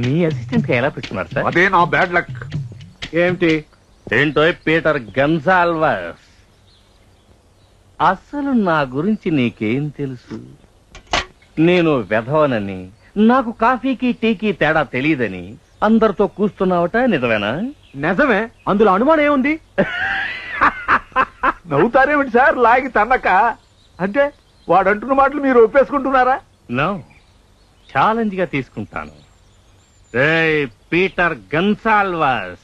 మీ అసిస్టెంట్ గా ఎలా పెట్టుకున్నారు సార్? అదే నా బ్యాడ్ లక్. ఏమిటి? ఏంటో పీటర్ గన్సాల్వస్, అసలు నా గురించి నీకేం తెలుసు? నేను వెధవనని, నాకు కాఫీకి టీకి తేడా తెలియదని అందరితో కూస్తున్నావట, నిజమేనా? నిజమే, అందులో అనుమానం ఏముంది? నవ్వుతారేమిటి సార్ లాగి తన్నక? అంటే వాడంటున్న మాటలు మీరు ఒప్పేసుకుంటున్నారా? నో, ఛాలెంజ్ గా తీసుకుంటాను. పీటర్ గన్సాల్వస్,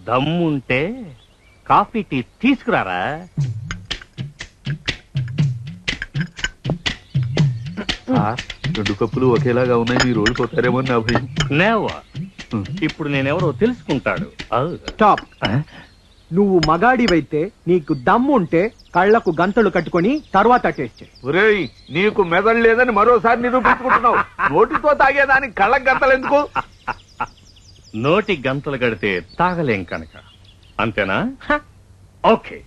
దమ్ముంటే కాఫీ టీ తీసుకురారా. రెండు కప్పులు ఒకేలాగా ఉన్నాయి, మీరు ఓడిపోతారేమో నా భయం. ఇప్పుడు నేనెవరో తెలుసుకుంటాడు. స్టాప్. నువ్వు మగాడివైతే నీకు దమ్ము ఉంటే కళ్లకు గంతలు కట్టుకొని తర్వాత టేస్ట్ చేయి. ఒరేయ్, నీకు మెదడు లేదని మరోసారి నిరూపించుకుంటున్నావు. నోటితో తాగేదానికి కళ్ళకు గంతలు ఎందుకు? నోటి గంతలు కడితే తాగలేం కనుక, అంతేనా? ఓకే,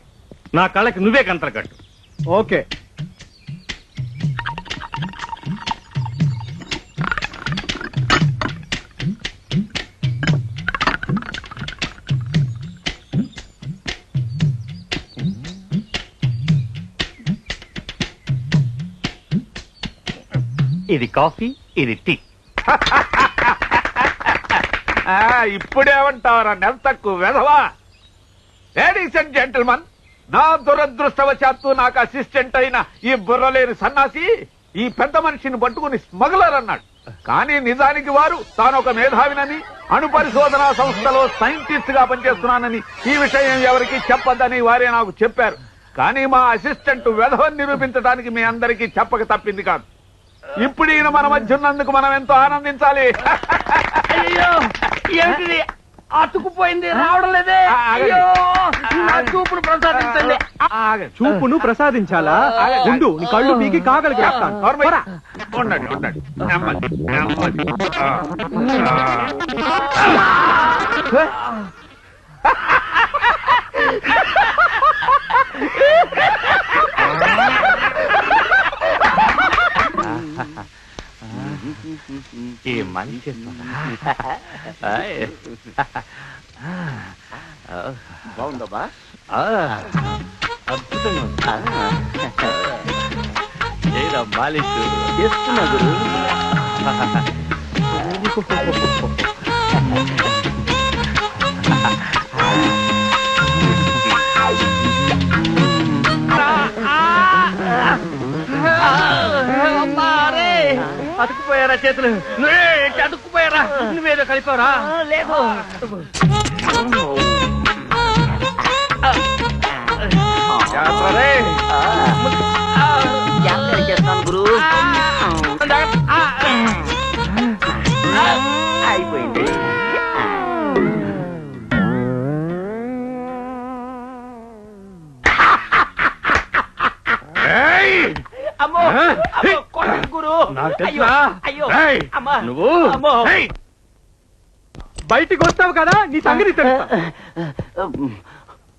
నా కళ్ళకి నువ్వే గంతలు కట్టు. ఓకే. ఇది కాఫీ, ఇది టీ. ఇప్పుడేమంటావరా నెల తక్కువ వెధవా? లేడీస్ అండ్ జెంటిల్మన్, నా దురదృష్టవశాత్తు నాకు అసిస్టెంట్ అయిన ఈ బుర్రలేని సన్నాసి ఈ పెద్ద మనిషిని పట్టుకుని స్మగ్లర్ అన్నాడు. కానీ నిజానికి వారు తానొక మేధావినని, అణు పరిశోధనా సంస్థలో సైంటిస్ట్ గా పనిచేస్తున్నానని, ఈ విషయం ఎవరికి చెప్పొద్దని వారే నాకు చెప్పారు. కానీ మా అసిస్టెంట్ వెధవని నిరూపించడానికి మీ అందరికీ చెప్పక తప్పింది కాదు. ఇప్పుడు ఈయన మన మధ్య ఉన్నందుకు మనం ఎంతో ఆనందించాలి. ఏంటిది అతుకుపోయింది, రావడం లేదే. చూపును ప్రసాదించండి. చూపును ప్రసాదించాలా? ఉండు, నీ కళ్ళు పీకి కాగలికి రాస్తాను. ఉండండి ఉండండి, నెమ్మది నెమ్మది. ఏ మనిషి బాగుందబ్బా అద్భుతంగా మాలిక్ చేస్తున్నా గురు. అతుక్కుపోయారా చేతులు? నువ్వేంటి అతుక్కుపోయారా? నువ్వేదో కలిపారా? లేదు. చేస్తాను గురు. అయిపోయింది. అమ్మో గురు, నువ్వు బయటికి వస్తావు కదా, నీ సంగతి తెలుసా?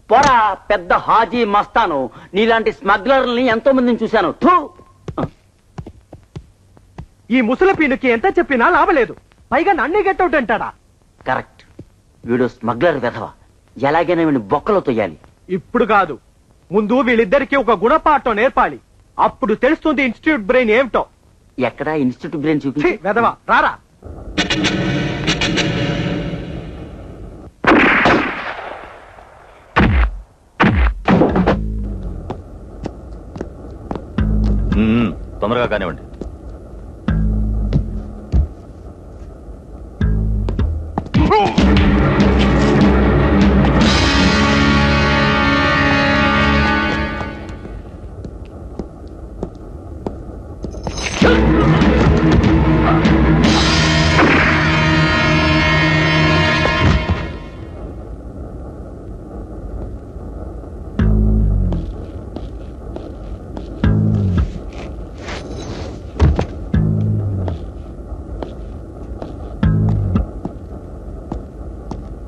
పోరా పెద్ద హాజీ మస్తాను. నీలాంటి స్మగ్లర్ని ఎంతో మందిని చూశాను. ఈ ముసలి పీనుకి ఎంత చెప్పినా లాభలేదు. పైగా నన్నే గెట్అవుట్ అంటాడా? కరెక్ట్. వీడు స్మగ్లర్ వెధవ. ఎలాగైనా వీడిని బొక్కలో తొయ్యాలి. ఇప్పుడు కాదు, ముందు వీళ్ళిద్దరికి ఒక గుణపాఠం నేర్పాలి. అప్పుడు తెలుస్తుంది ఇన్స్టిట్యూట్ బ్రెయిన్ ఏమిటో. ఎక్కడా ఇన్స్టిట్యూట్ బ్రెయిన్ చూపి వెధవ రారా. తొందరగా కానివ్వండి.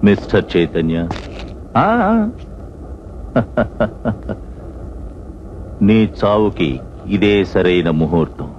మిస్టర్ చైతన్య, నీ చావుకి ఇదే సరైన ముహూర్తం.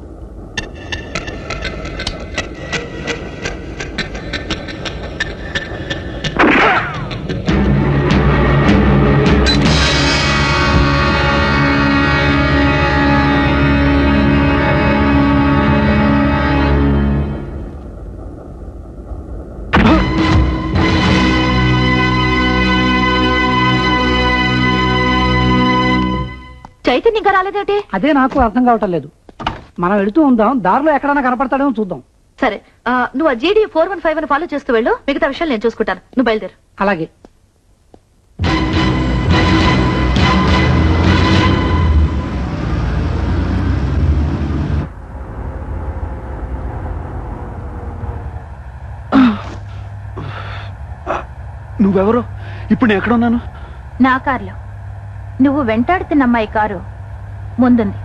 చైతన్య ఇంకా రాలేదేంటి? అదే నాకు అర్థం కావటం లేదు. మనం వెళుతూ ఉందాం, దారిలో ఎక్కడైనా కనపడతాడేమో చూద్దాం. సరే, నువ్వు ఆ జీడీ 415 ఫాలో చేస్తూ వెళ్ళు. మిగతా విషయాలు నేను చూసుకుంటాను. నువ్వు బయలుదేరు. అలాగే. నువ్వెవరో? ఇప్పుడు నేను ఎక్కడ ఉన్నాను? నా కారులో. నువ్వు వెంటాడుతున్న అమ్మాయి కారు ముందుంది.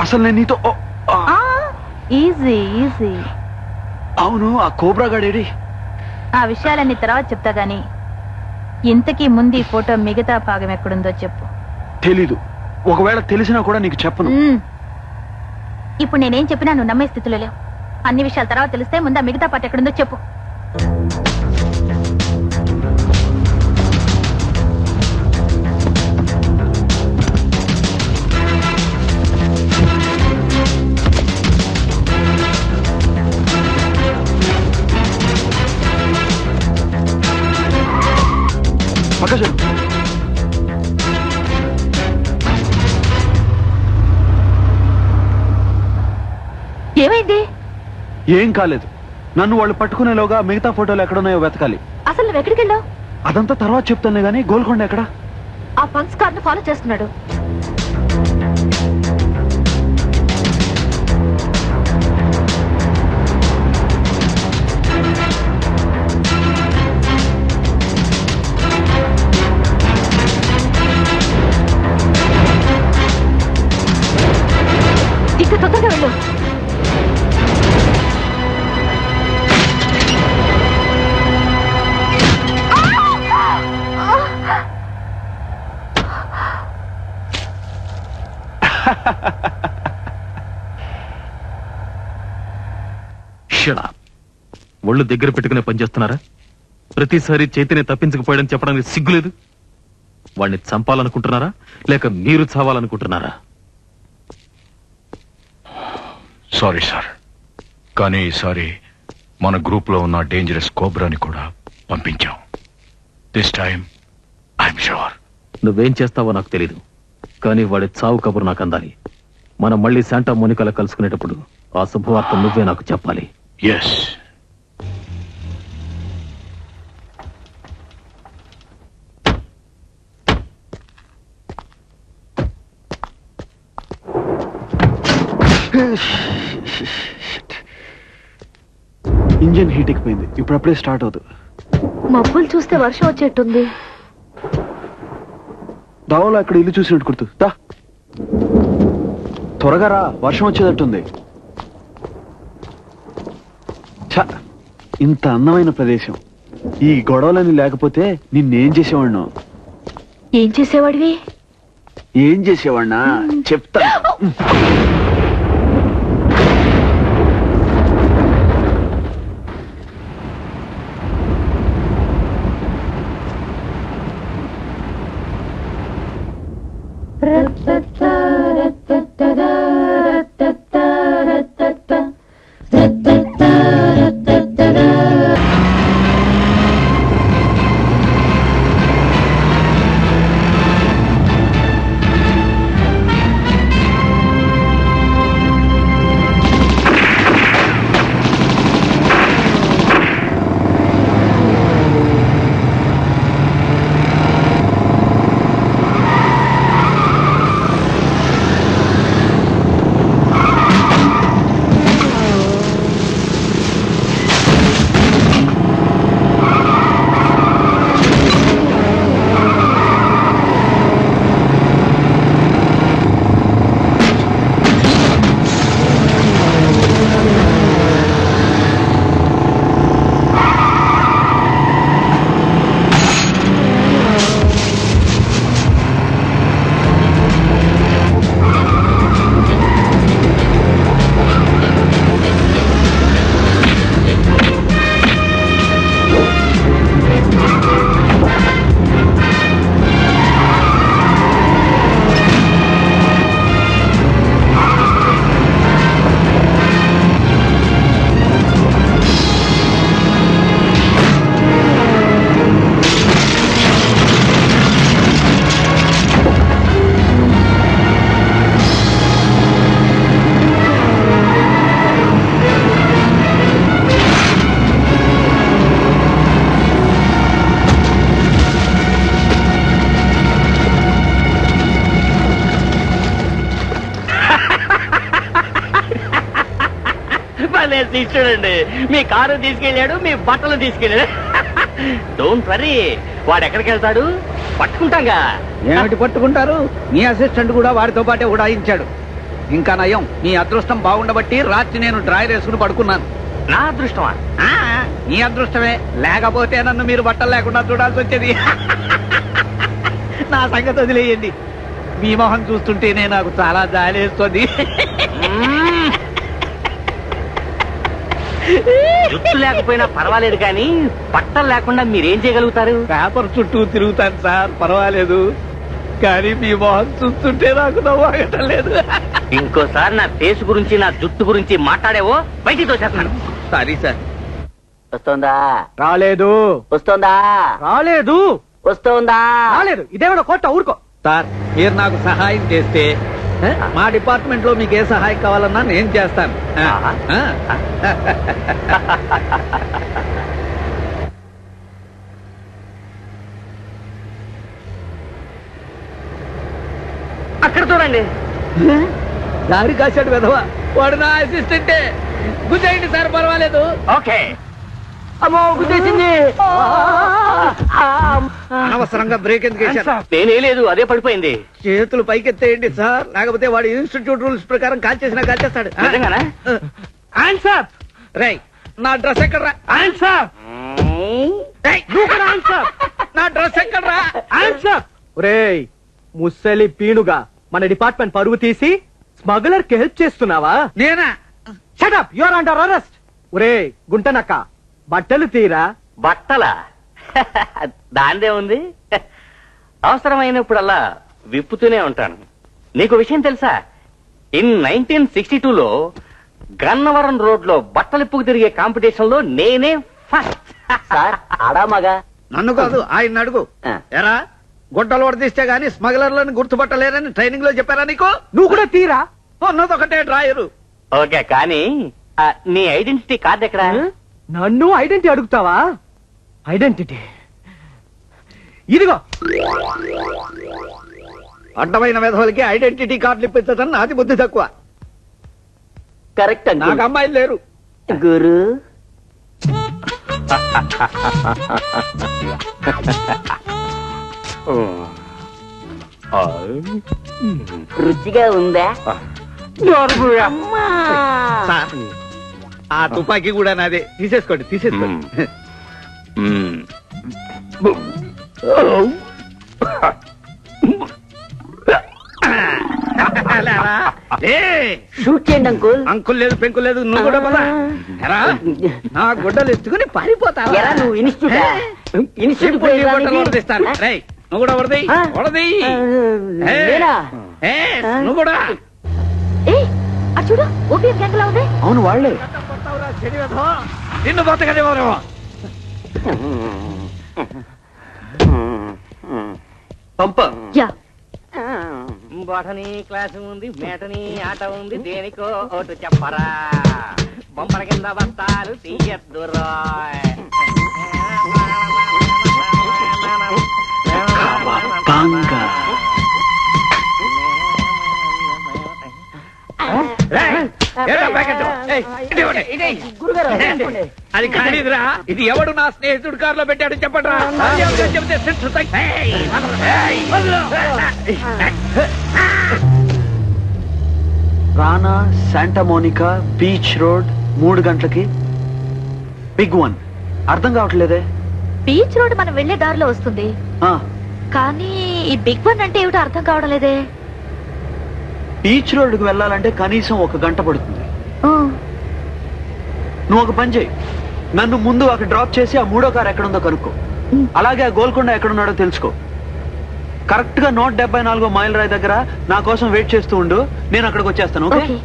అసలు నేను నీతో ఈజీ ఈజీ. అవును, ఆ కోబ్రా గాడేడి? ఆ విషయాలన్నీ తర్వాత చెప్తా గాని ఇంతకీ ముందు ఈ ఫోటో మిగతా భాగం ఎక్కడుందో చెప్పు. తెలీదు. ఒకవేళ తెలిసినా కూడా నీకు చెప్పను. ఇప్పుడు నేనేం చెప్పినా నువ్వు నమ్మే స్థితిలో లేవు. అన్ని విషయాలు తర్వాత తెలిస్తే ముందు ఆ మిగతా పాట ఎక్కడుందో చెప్పు. ఏమైంది? ఏం కాలేదు. నన్ను వాళ్ళు పట్టుకునేలోగా మిగతా ఫోటోలు ఎక్కడున్నాయో వెతకాలి. అసలు నువ్వు ఎక్కడికి వెళ్ళావు? అదంతా తర్వాత చెప్తానులే గానీ గోల్కొండ ఎక్కడ? ఆ పంక్స్ కార్ ను ఫాలో చేస్తున్నాడు. ఇంకా తొందరగా వెళ్ళు. Shut up. ఒళ్ళు దగ్గర పెట్టుకునే పనిచేస్తున్నారా? ప్రతిసారి చైతన్య తప్పించకపోయాడని చెప్పడానికి సిగ్గులేదు. వాడిని చంపాలనుకుంటున్నారా లేక మీరు చావాలనుకుంటున్నారా? సారీ సార్, కానీ ఈసారి మన గ్రూప్ లో ఉన్న డేంజరస్ కోబ్రాని కూడా పంపించాం. This time I'm sure. నువ్వేం చేస్తావో నాకు తెలీదు, కానీ వాడి చావు కబురు నాకు అందాలి. మనం మళ్ళీ శాంటా మోనికాలో కలుసుకునేటప్పుడు ఆ శుభవార్త నువ్వే నాకు చెప్పాలి. ఎస్. ఇంజన్ హీట్ ఎక్కిపోయింది, ఇప్పుడప్పుడే స్టార్ట్ అవుతుంది. మబ్బులు చూస్తే వర్షం వచ్చేట్టుంది. దావలో అక్కడ ఇల్లు చూసినట్టు గుర్తు. త్వరగా రా, వర్షం వచ్చేటట్టుంది. ఛ, ఇంత అందమైన ప్రదేశం. ఈ గొడవలని లేకపోతే నిన్నేం చేసేవాడినో. ఏం చేసేవాడివి? ఏం చేసేవాడినా చెప్తా. చూడండి, మీ కారు తీసుకెళ్ళాడు, మీ బట్టలు తీసుకెళ్ళాడు. డోంట్ వరీ, వాడు ఎక్కడికి వెళ్తాడు పట్టుకుంటాగా. ఏమిటి పట్టుకుంటారు? మీ అసిస్టెంట్ కూడా వాడితో పాటే ఉడాయించాడు. ఇంకా నయం, మీ అదృష్టం బాగుండబట్టి రాత్రి నేను డ్రాయర్ వేసుకుని పడుకున్నాను. నా అదృష్టమా? మీ అదృష్టమే, లేకపోతే నన్ను మీరు బట్టలు లేకుండా చూడాల్సి వచ్చేది. నా సంగతి వదిలేయండి. మీ మొహం చూస్తుంటేనే నాకు చాలా జాలేస్తుంది. జుట్టు లేకపోయినా పర్వాలేదు, కానీ బట్టలు లేకుండా మీరేం చేయగలుగుతారు? పేపర్ చుట్టూ తిరుగుతాను సార్, పర్వాలేదు. కానీ మీ మొహం చూస్తుంటే నాకు నవ్వగటం లేదు. ఇంకోసారి నా ఫేస్ గురించి, నా జుట్టు గురించి మాట్లాడేవో బయటికి తోచేస్తాను. Sorry sir. వస్తుందా? రాలేదు. వస్తుందా? రాలేదు. వస్తుందా? రాలేదు. ఇదేమన్నా కోట, ఊరుకో. సార్, మీరు నాకు సహాయం చేస్తే మా డిపార్ట్మెంట్ లో మీకు ఏ సహాయం కావాలన్నా నేను చేస్తాను. అక్కడ చూడండి, దారి కాశాడు వెధవ. వాడు నా అసిస్టెంటే. గుద్దేయండి సార్, పర్వాలేదు. ఓకే. అమ్మో, గుద్దేసింది. అనవసరంగా బ్రేక్ ఎందుకు వేశారు? నేనే లేదు, అదే పడిపోయింది. చేతులు పైకెత్తేయండి సార్, లేకపోతే వాడు ఇన్స్టిట్యూట్ రూల్స్ ప్రకారం కాల్చేసినా కాల్చేస్తాడు. రై, నా డ్రెస్ ఎక్కడరా? నా డ్రెస్ ఎక్కడరా? ఒరేయ్ ముసలి పీనుగా, మన డిపార్ట్మెంట్ పరువు తీసి స్మగ్లర్ కి హెల్ప్ చేస్తున్నావా? నేనా? Shut up, you are under arrest. ఒరేయ్ గుంటనక్క, బట్టలు తీరా. బట్టల దాందే ఉంది. అవసరమైనప్పుడల్లా విప్పుతూనే ఉంటాను. నీకు విషయం తెలుసా, ఇన్ 1962లో గన్నవరం రోడ్ లో బట్టలిప్పుకు తిరిగే కాంపిటీషన్ లో నేనే ఫస్ట్. ఆడా మగా? నన్ను కాదు, ఆయన అడుగు. ఎరా గుడ్డలు వడదీస్తే గాని స్మగ్లర్లను గుర్తుపట్టలేరని ట్రైనింగ్ లో చెప్పారా నీకు? నువ్వు కూడా తీరా. ఉన్నదొకటే డ్రాయరు. ఓకే, కానీ నీ ఐడెంటిటీ కార్డు ఎక్కడా? నన్ను ఐడెంటిటీ అడుగుతావా? ఐడెంటిటీ ఇదిగో. అడ్డమైన విధవులకి ఐడెంటిటీ కార్డులు ఇప్పించడం నాది బుద్ధి తక్కువ. కరెక్ట్. నాకు అమ్మాయిలు లేరు. గురు రుచిగా ఉందా? సార్, ఆ తుపాకీ కూడా నాదే. తీసేసుకోండి, తీసేసుకోండి. షూట్ చేయండి అంకుల్. అంకుల్ లేదు, పెంకుల్ లేదు. నువ్వు కూడా పద. ఎరా, నా గుడ్డలు ఎత్తుకుని పారిపోతావా? ఎరా, నువ్వు ఇన్స్టిట్యూట్ ఇప్పుడు నీ గుడ్డలు వడదీస్తాను. రేయ్, నువ్వు కూడా వడది వడది. నువ్వు కూడా. చూడు, ఓపీఎం గ్యాంగ్ లా ఉంది. అవును, వాళ్లే. నిన్ను బతకనివ్వరేమో. పంప. బొటనీ క్లాసు ఉంది, మేటనీ ఆట ఉంది, దేనికో ఓటు చెప్పరా. బొమ్మల కింద బస్తాలు తీయద్దు రాయ్. అది కానిదిరా, ఇది ఎవడు నా స్నేహితుడు కారులో పెట్టాడు చెప్పడరా. చెబితే శిక్ష రానా శాంటా మోనికా బీచ్ రోడ్ 3 గంటలకి. Big one. అర్థం కావట్లేదే. బీచ్ రోడ్ మనం వెళ్లే దారిలో వస్తుంది, కానీ ఈ బిగ్ వన్ అంటే ఏమిటో అర్థం కావడం లేదే. బీచ్ రోడ్డుకు వెళ్ళాలంటే కనీసం 1 గంట పడుతుంది. నువ్వు ఒక పని చేయి, నన్ను ముందు అక్కడ డ్రాప్ చేసి ఆ 3వ కారు ఎక్కడుందో కనుక్కో. అలాగే ఆ గోల్కొండ ఎక్కడున్నాడో తెలుసుకో. కరెక్ట్ గా 174వ మైల్ రాయి దగ్గర నా కోసం వెయిట్ చేస్తూ ఉండు. నేను అక్కడికి వచ్చేస్తాను. ఓకే?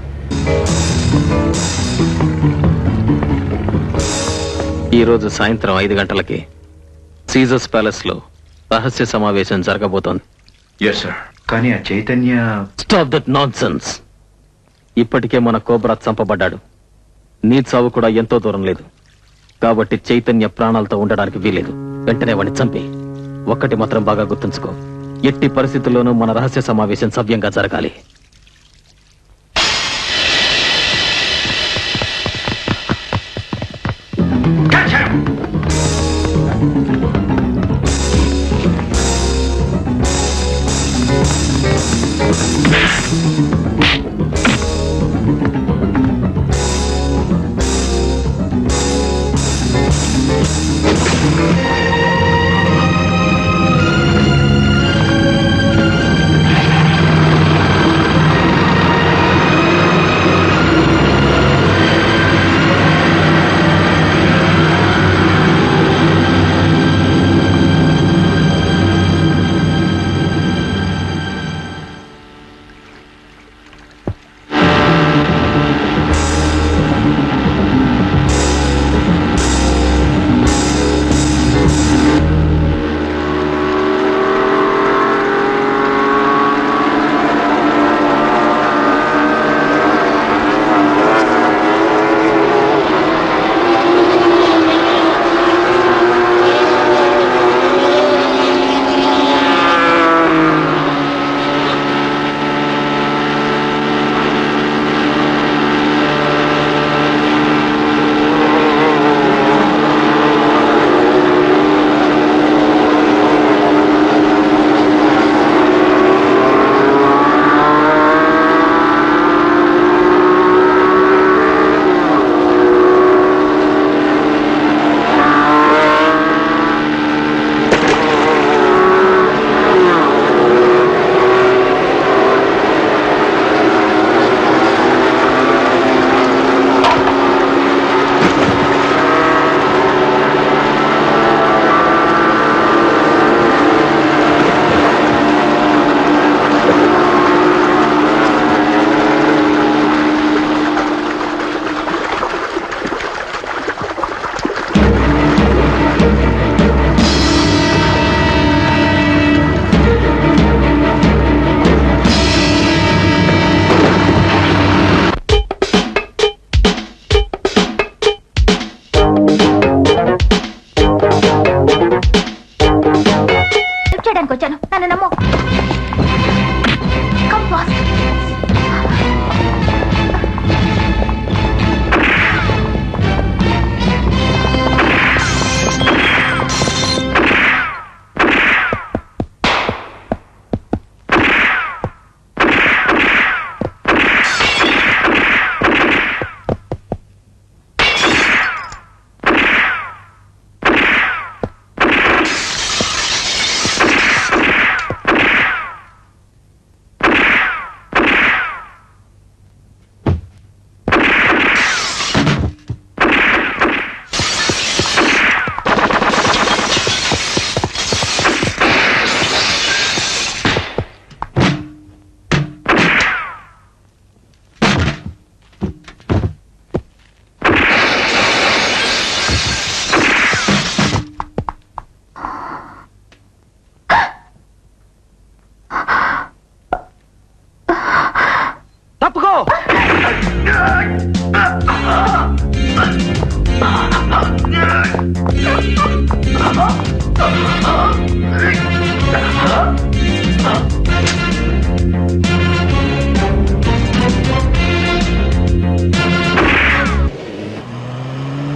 ఈ రోజు సాయంత్రం 5 గంటలకి సీజర్స్ ప్యాలెస్ లో రహస్య సమావేశం జరగబోతోంది. Yes sir. కానీ ఆ చైతన్య. Stop that nonsense. ఇప్పటికే మన కోబ్రా చంపబడ్డాడు. నీ చావు కూడా ఎంతో దూరం లేదు. కాబట్టి చైతన్య ప్రాణాలతో ఉండడానికి వీలేదు. వెంటనే వాడిని చంపి. ఒక్కటి మాత్రం బాగా గుర్తుంచుకో, ఎట్టి పరిస్థితుల్లోనూ మన రహస్య సమావేశం సవ్యంగా జరగాలి.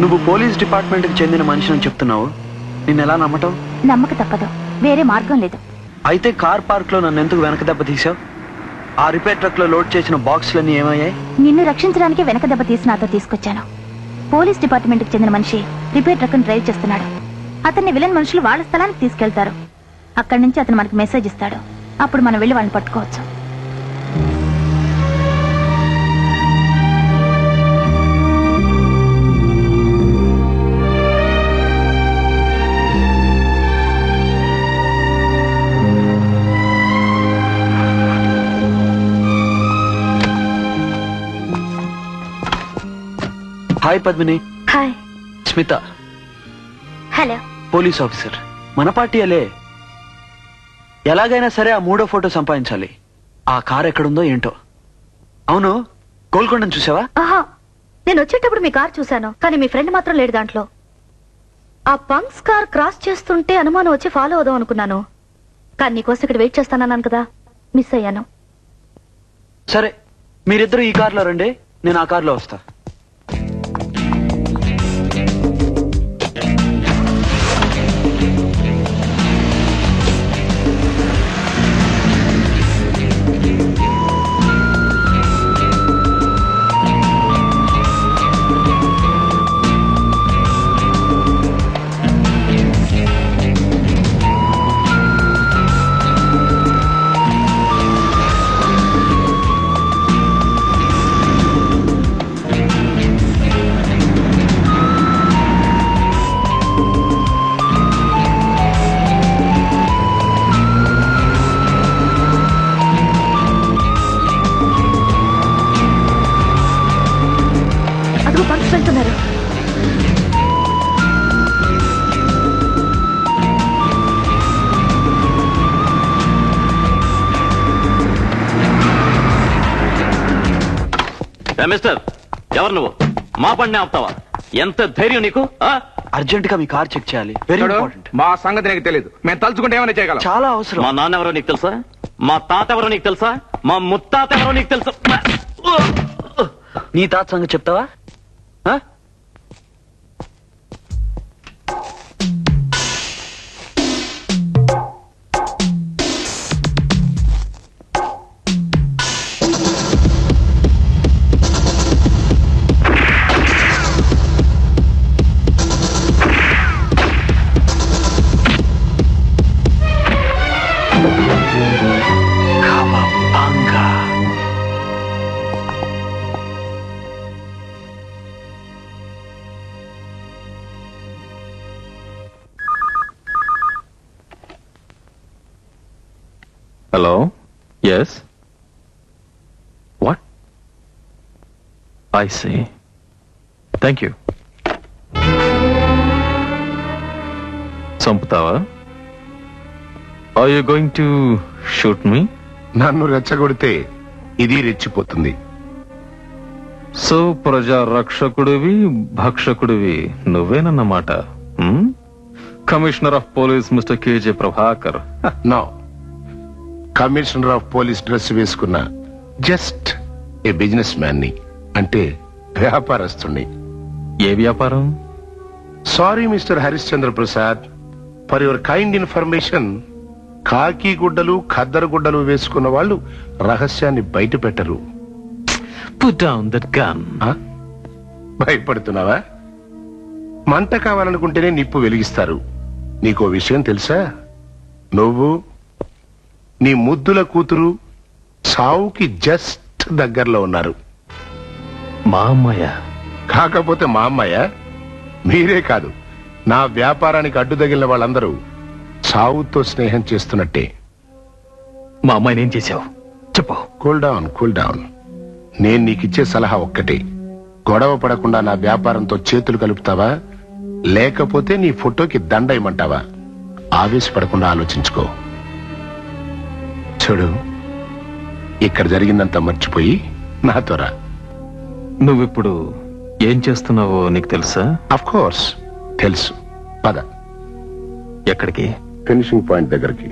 నువ్వు పోలీస్ డిపార్ట్మెంట్ కి చెందిన మనిషిని చెప్తున్నావు, నిన్నెలా నమ్మటం? నమ్మక తప్పదు, వేరే మార్గం లేదు. అయితే కార్ పార్క్ లో నన్ను ఎందుకు వెనక దెబ్బ తీసావు? ఆ రిపేర్ ట్రక్ లో లోడ్ చేసిన బాక్సులన్నీ ఏమయ్యాయి? నిన్ను రక్షించడానికి వెనక దెబ్బ తీసి నాతో తీసుకొచ్చాను. పోలీస్ డిపార్ట్మెంట్ కి చెందిన మనిషి రిపేర్ ట్రక్ ను డ్రైవ్ చేస్తున్నాడు. అతన్ని విలన్ మనుషులు వాళ్ళ స్థలానికి తీసుకెళ్తారు. అక్కడి నుంచి అతను మనకి మెసేజ్ ఇస్తాడు. అప్పుడు మనం వెళ్ళి వాళ్ళని పట్టుకోవచ్చు. Hi Padmini. Hi. Smitha, hello. Police officer. మన పార్టీయలే. ఎలాగైనా సరే ఆ 3వ ఫోటో సంపాదించాలి. ఆ కార్ ఎక్కడుందో ఏంటో. అవును, గోల్కొండను చూసావా? ఆహా, నేను వచ్చేటప్పుడు మీ కార్ చూశాను, కానీ మీ ఫ్రెండ్ మాత్రం లేడు దాంట్లో. ఆ పంక్స్ కార్ క్రాస్ చేస్తుంటే అనుమానం వచ్చి ఫాలో అవుదాం అనుకున్నాను, కానీ నీకోసం ఇక్కడ వెయిట్ చేస్తానన్నాను కదా, మిస్ అయ్యాను. సరే, మీరిద్దరు ఈ కార్లో రండి, నేను ఆ కార్లో వస్తా. వెళ్తున్నారు. మిస్టర్, ఎవరు నువ్వు? మా పడినే ఆపుతావా? ఎంత ధైర్యం నీకు? అర్జెంట్ గా మీ కార్ చెక్ చేయాలి. Very important. మా సంగతి నీకు తెలియదు, మేము తలుచుకుంటే ఏమైనా చేయగలం. చాలా అవసరం. మా నాన్న ఎవరో నీకు తెలుసా? మా తాత ఎవరో నీకు తెలుసా? మా ముత్తాత ఎవరో నీకు తెలుసా? నీ తాత సంగతి చెప్తావా? Hello? Yes? What? I see. Thank you. చంపుతావా? Are you going to shoot me? నన్ను రెచ్చగొడితే ఇది రెచ్చిపోతుంది. సో ప్రజా రక్షకుడివి, భక్షకుడివి నువ్వేనన్నమాట. Commissioner of police mister KJ Prabhakar. No, commissioner of police dress వేసుకున్న జస్ట్ ఏ బిజినెస్ మ్యాన్ ని, అంటే వ్యాపారస్తుణ్ణి. ఏ వ్యాపారం? Sorry mister Harishchandra Prasad, for your kind information, కాకి గుడ్డలు ఖద్దరు గుడ్డలు వేసుకున్న వాళ్ళు రహస్యాన్ని బయట పెట్టరు. Put down that gun. భయపడుతున్నావా? మంట కావాలనుకుంటేనే నిప్పు వెలిగిస్తారు. నీకో విషయం తెలుసా? నువ్వు, నీ ముద్దుల కూతురు సావుకి జస్ట్ దగ్గరలో ఉన్నారు. మా అమ్మాయ? కాకపోతే మా అమ్మాయ? మీరే కాదు, నా వ్యాపారానికి అడ్డు తగిలిన వాళ్ళందరూ సావుతో స్నేహం చేస్తున్నట్టే. మా అమ్మాయిని ఏం చేశావు చెప్పు. Cool down, cool down. నేను నీకిచ్చే సలహా ఒక్కటే, గొడవ పడకుండా నా వ్యాపారంతో చేతులు కలుపుతావా, లేకపోతే నీ ఫోటోకి దండ ఇమ్మంటావా? ఆవేశపడకుండా ఆలోచించుకో. చూడు, ఇక్కడ జరిగిందంతా మర్చిపోయి నాతో రా. నువ్విప్పుడు ఏం చేస్తున్నావో నీకు తెలుసా? అఫ్ కోర్స్ తెలుసు. పద. ఎక్కడికి? ఫినిషింగ్ పాయింట్ దగ్గరికి.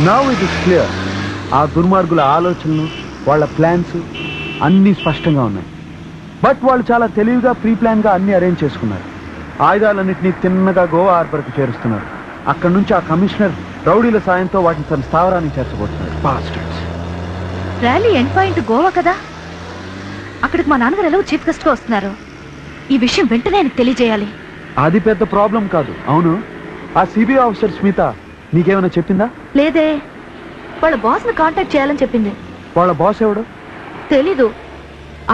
Now it is clear. ఆ దుర్మార్గుల ఆలోచనలు, వాళ్ళ ప్లాన్స్ అన్ని స్పష్టంగా ఉన్నాయి. బట్ వాళ్ళు చాలా తెలివిగా ప్రీ ప్లాన్ గా అన్ని అరేంజ్ చేసుకున్నారు. ఆయుధాలన్నింటినీ తిన్నగా గోవా హార్బర్కి చేరుస్తున్నారు. అక్కడి నుంచి ఆ కమిషనర్ రౌడీల సాయంతో వాటిని తన స్థావరానికి చేర్చబోతున్నారు. Bastards. Rally end point Goa కదా, అక్కడికి మా నాన్నగారు ఎలా చీఫ్ గెస్ట్ గా వస్తున్నారు. ఈ విషయం వెంటనే ఆయనకు తెలియజేయాలి. అది పెద్ద ప్రాబ్లం కాదు. అవును, ఆ సిబిఐ ఆఫీసర్ స్మిత నీకేమైనా చెప్పిందా? లేదే, వాళ్ళ బాస్ ను కాంటాక్ట్ చేయాలని చెప్పింది. వాళ్ళ బాస్ ఎవడు? తెలీదు,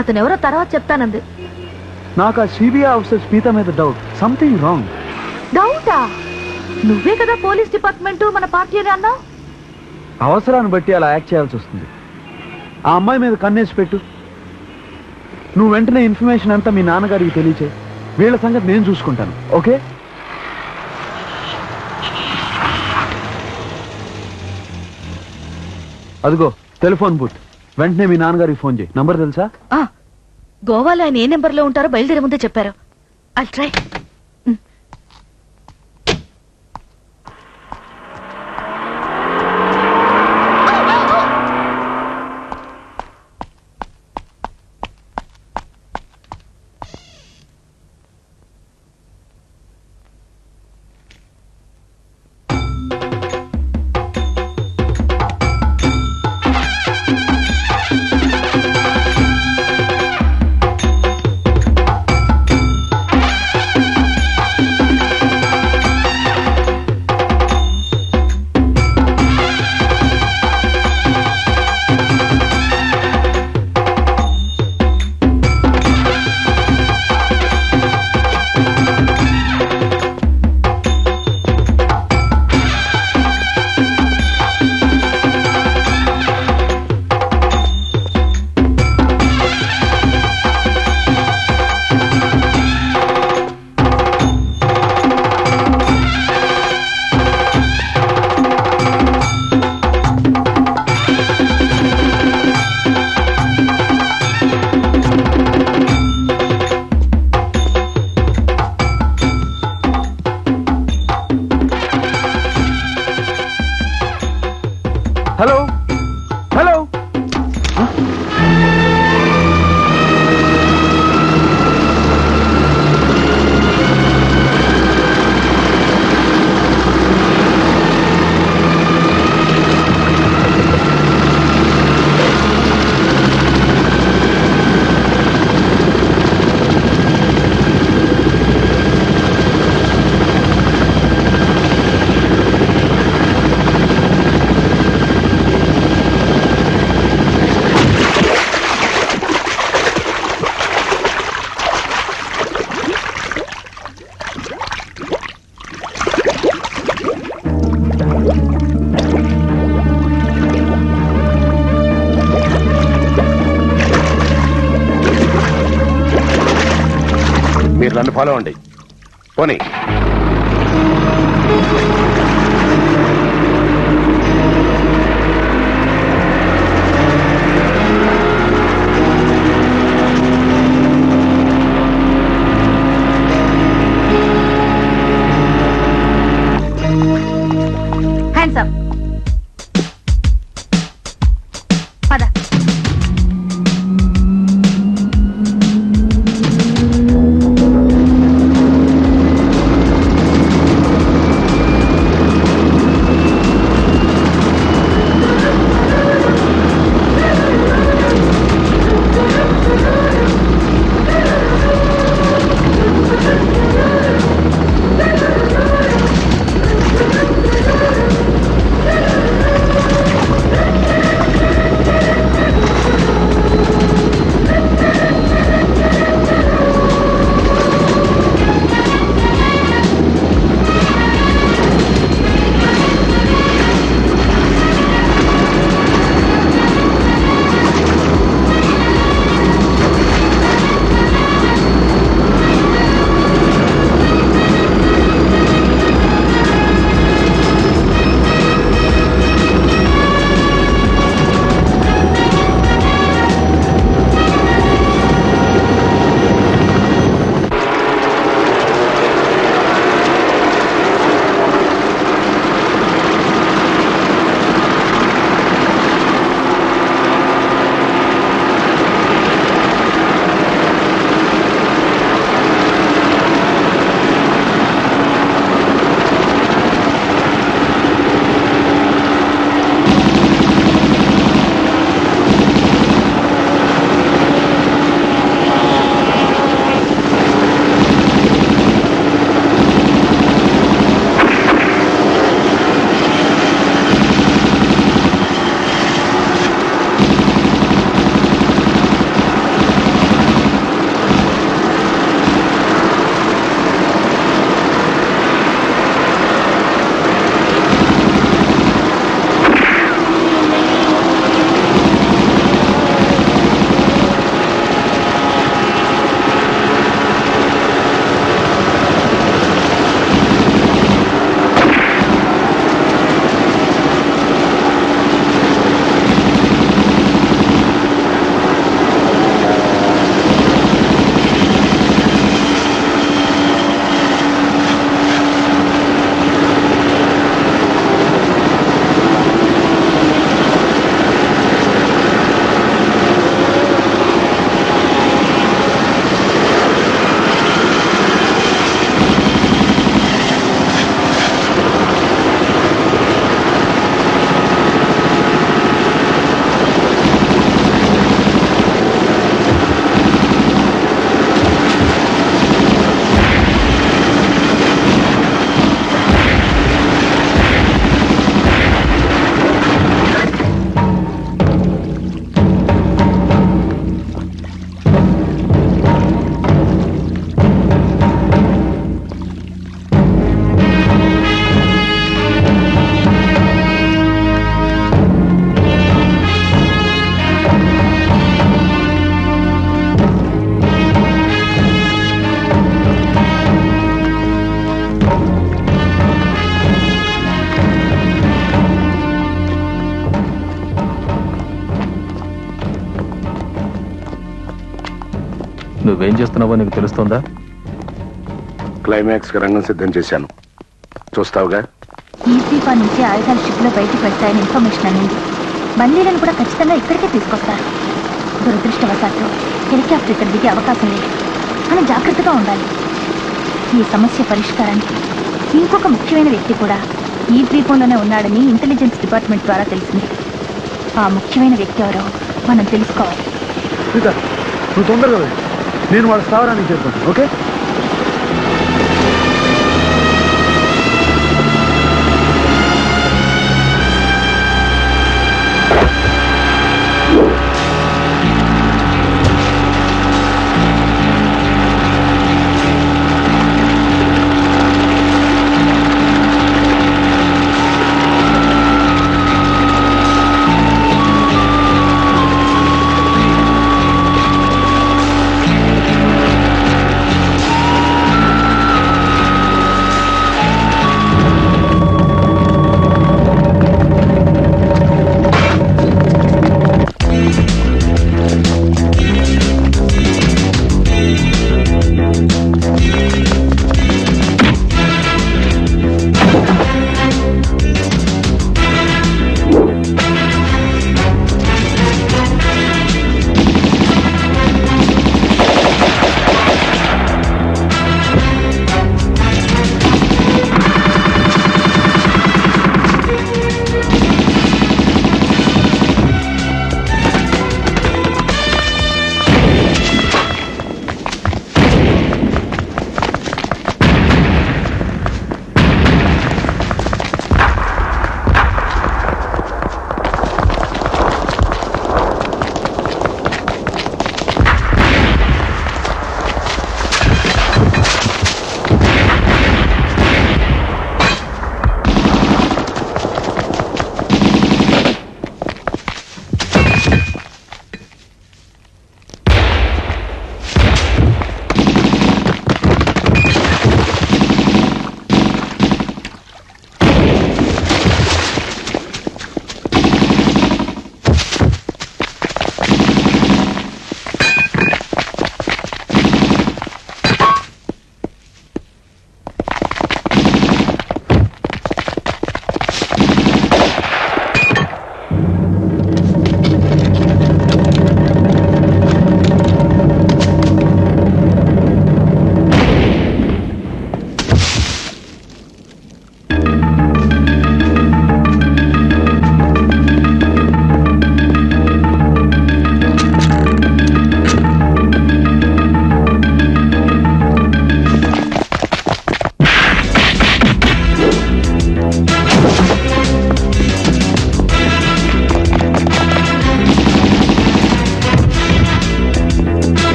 అతను ఎవరో తర్వాత చెప్తానంది. నాకు ఆ సిబిఐ ఆఫీసర్ స్మిత మీద డౌట్. Something wrong. డౌటా? నువ్వే కదా పోలీస్ డిపార్ట్మెంట్ మన పార్టీ అని అన్నావు. అవసరాన్ని బట్టి అలా యాక్ట్ చేయాల్సి వస్తుంది. ఆ అమ్మాయి మీద కన్నేసి పెట్టు. నువ్వు వెంటనే ఇన్ఫర్మేషన్ అంతా మీ నాన్నగారికి తెలియచే. వీళ్ళ సంగతి నేను చూసుకుంటాను. ఓకే? అదిగో టెలిఫోన్ బూత్. వెంటనే మీ నాన్నగారికి ఫోన్ చేయి. నంబర్ తెలుసా? గోవాలో ఆయన ఏ నెంబర్ లో ఉంటారో బయలుదేరే ముందే చెప్పారు. I'll try. Hello hello. మీరు నన్ను ఫాలో అవ్వండి. పోనీ. Hands up. పద. నువ్వేం చేస్తున్నావో నీకు తెలుస్తుందా? క్లైమాక్స్ కి రంగం సిద్ధం చేశాను, చూస్తావుగా. ఈ ద్వీపా నుంచి ఆయుధాలు షిప్ లో బయటికి వెళ్తాయని ఇన్ఫర్మేషన్ అందింది. బందీలను కూడా ఖచ్చితంగా ఇక్కడికే తీసుకొస్తారు. దురదృష్టవశాత్తు హెలికాప్టర్ ఇక్కడ దిగే అవకాశం లేదు. మనం జాగ్రత్తగా ఉండాలి. ఈ సమస్య పరిష్కారానికి ఇంకొక ముఖ్యమైన వ్యక్తి కూడా ఈ ద్వీపంలోనే ఉన్నాడని ఇంటెలిజెన్స్ డిపార్ట్మెంట్ ద్వారా తెలిసింది. ఆ ముఖ్యమైన వ్యక్తి ఎవరో మనం తెలుసుకోవాలి. నువ్వు తొందరగా వెళ్ళు. నేను వాళ్ళ స్థావరానికి చేరుకుంటాను. ఓకే?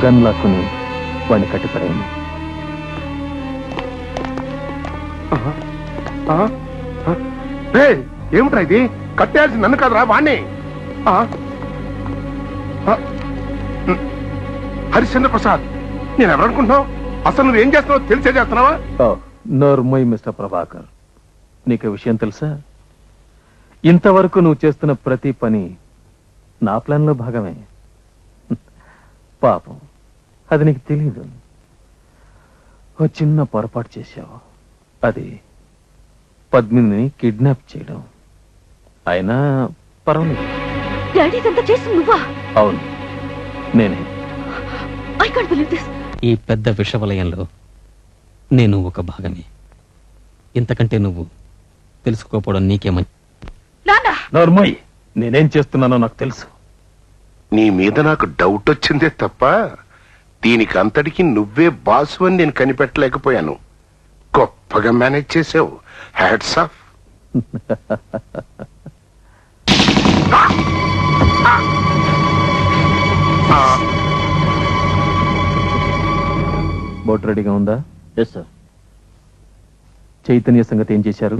గన్ లాక్కుని వాడిని కట్టిపడేయండి. ఏమిట్రా ఇది? కట్టేయాల్సి నన్ను కాదురా, వాణ్ణి. హరిశ్చంద్ర ప్రసాద్, నేను ఎవరనుకుంటున్నావు? అసలు నువ్వేం చేస్తున్నావు తెలిసే చేస్తున్నావా? నోర్మోయ్ మిస్టర్ ప్రభాకర్, నీకు విషయం తెలుసా? ఇంతవరకు నువ్వు చేస్తున్న ప్రతి పని నా ప్లాన్ లో భాగమే. పాపం అది నీకు తెలీదు. ఓ చిన్న పొరపాటు చేశావు, అది పద్మిని కిడ్నాప్ చేయడం. అయినా పర్వాలేదు. అవును, నేనే. ఈ పెద్ద విషవలయంలో నేను ఒక భాగమే. ఇంతకంటే నువ్వు తెలుసుకోకపోవడం నీకేమని. నోర్మోయ్, నేనేం చేస్తున్నానో నాకు తెలుసు. నీ మీద నాకు డౌట్ వచ్చిందే తప్ప దీనికి అంతటికి నువ్వే బాసు అని నేను కనిపెట్టలేకపోయాను. గొప్పగా మేనేజ్ చేసావు. Hats off. బోట్ రెడీగా ఉందా? Yes sir. చైతన్య సంగతి ఏం చేశారు?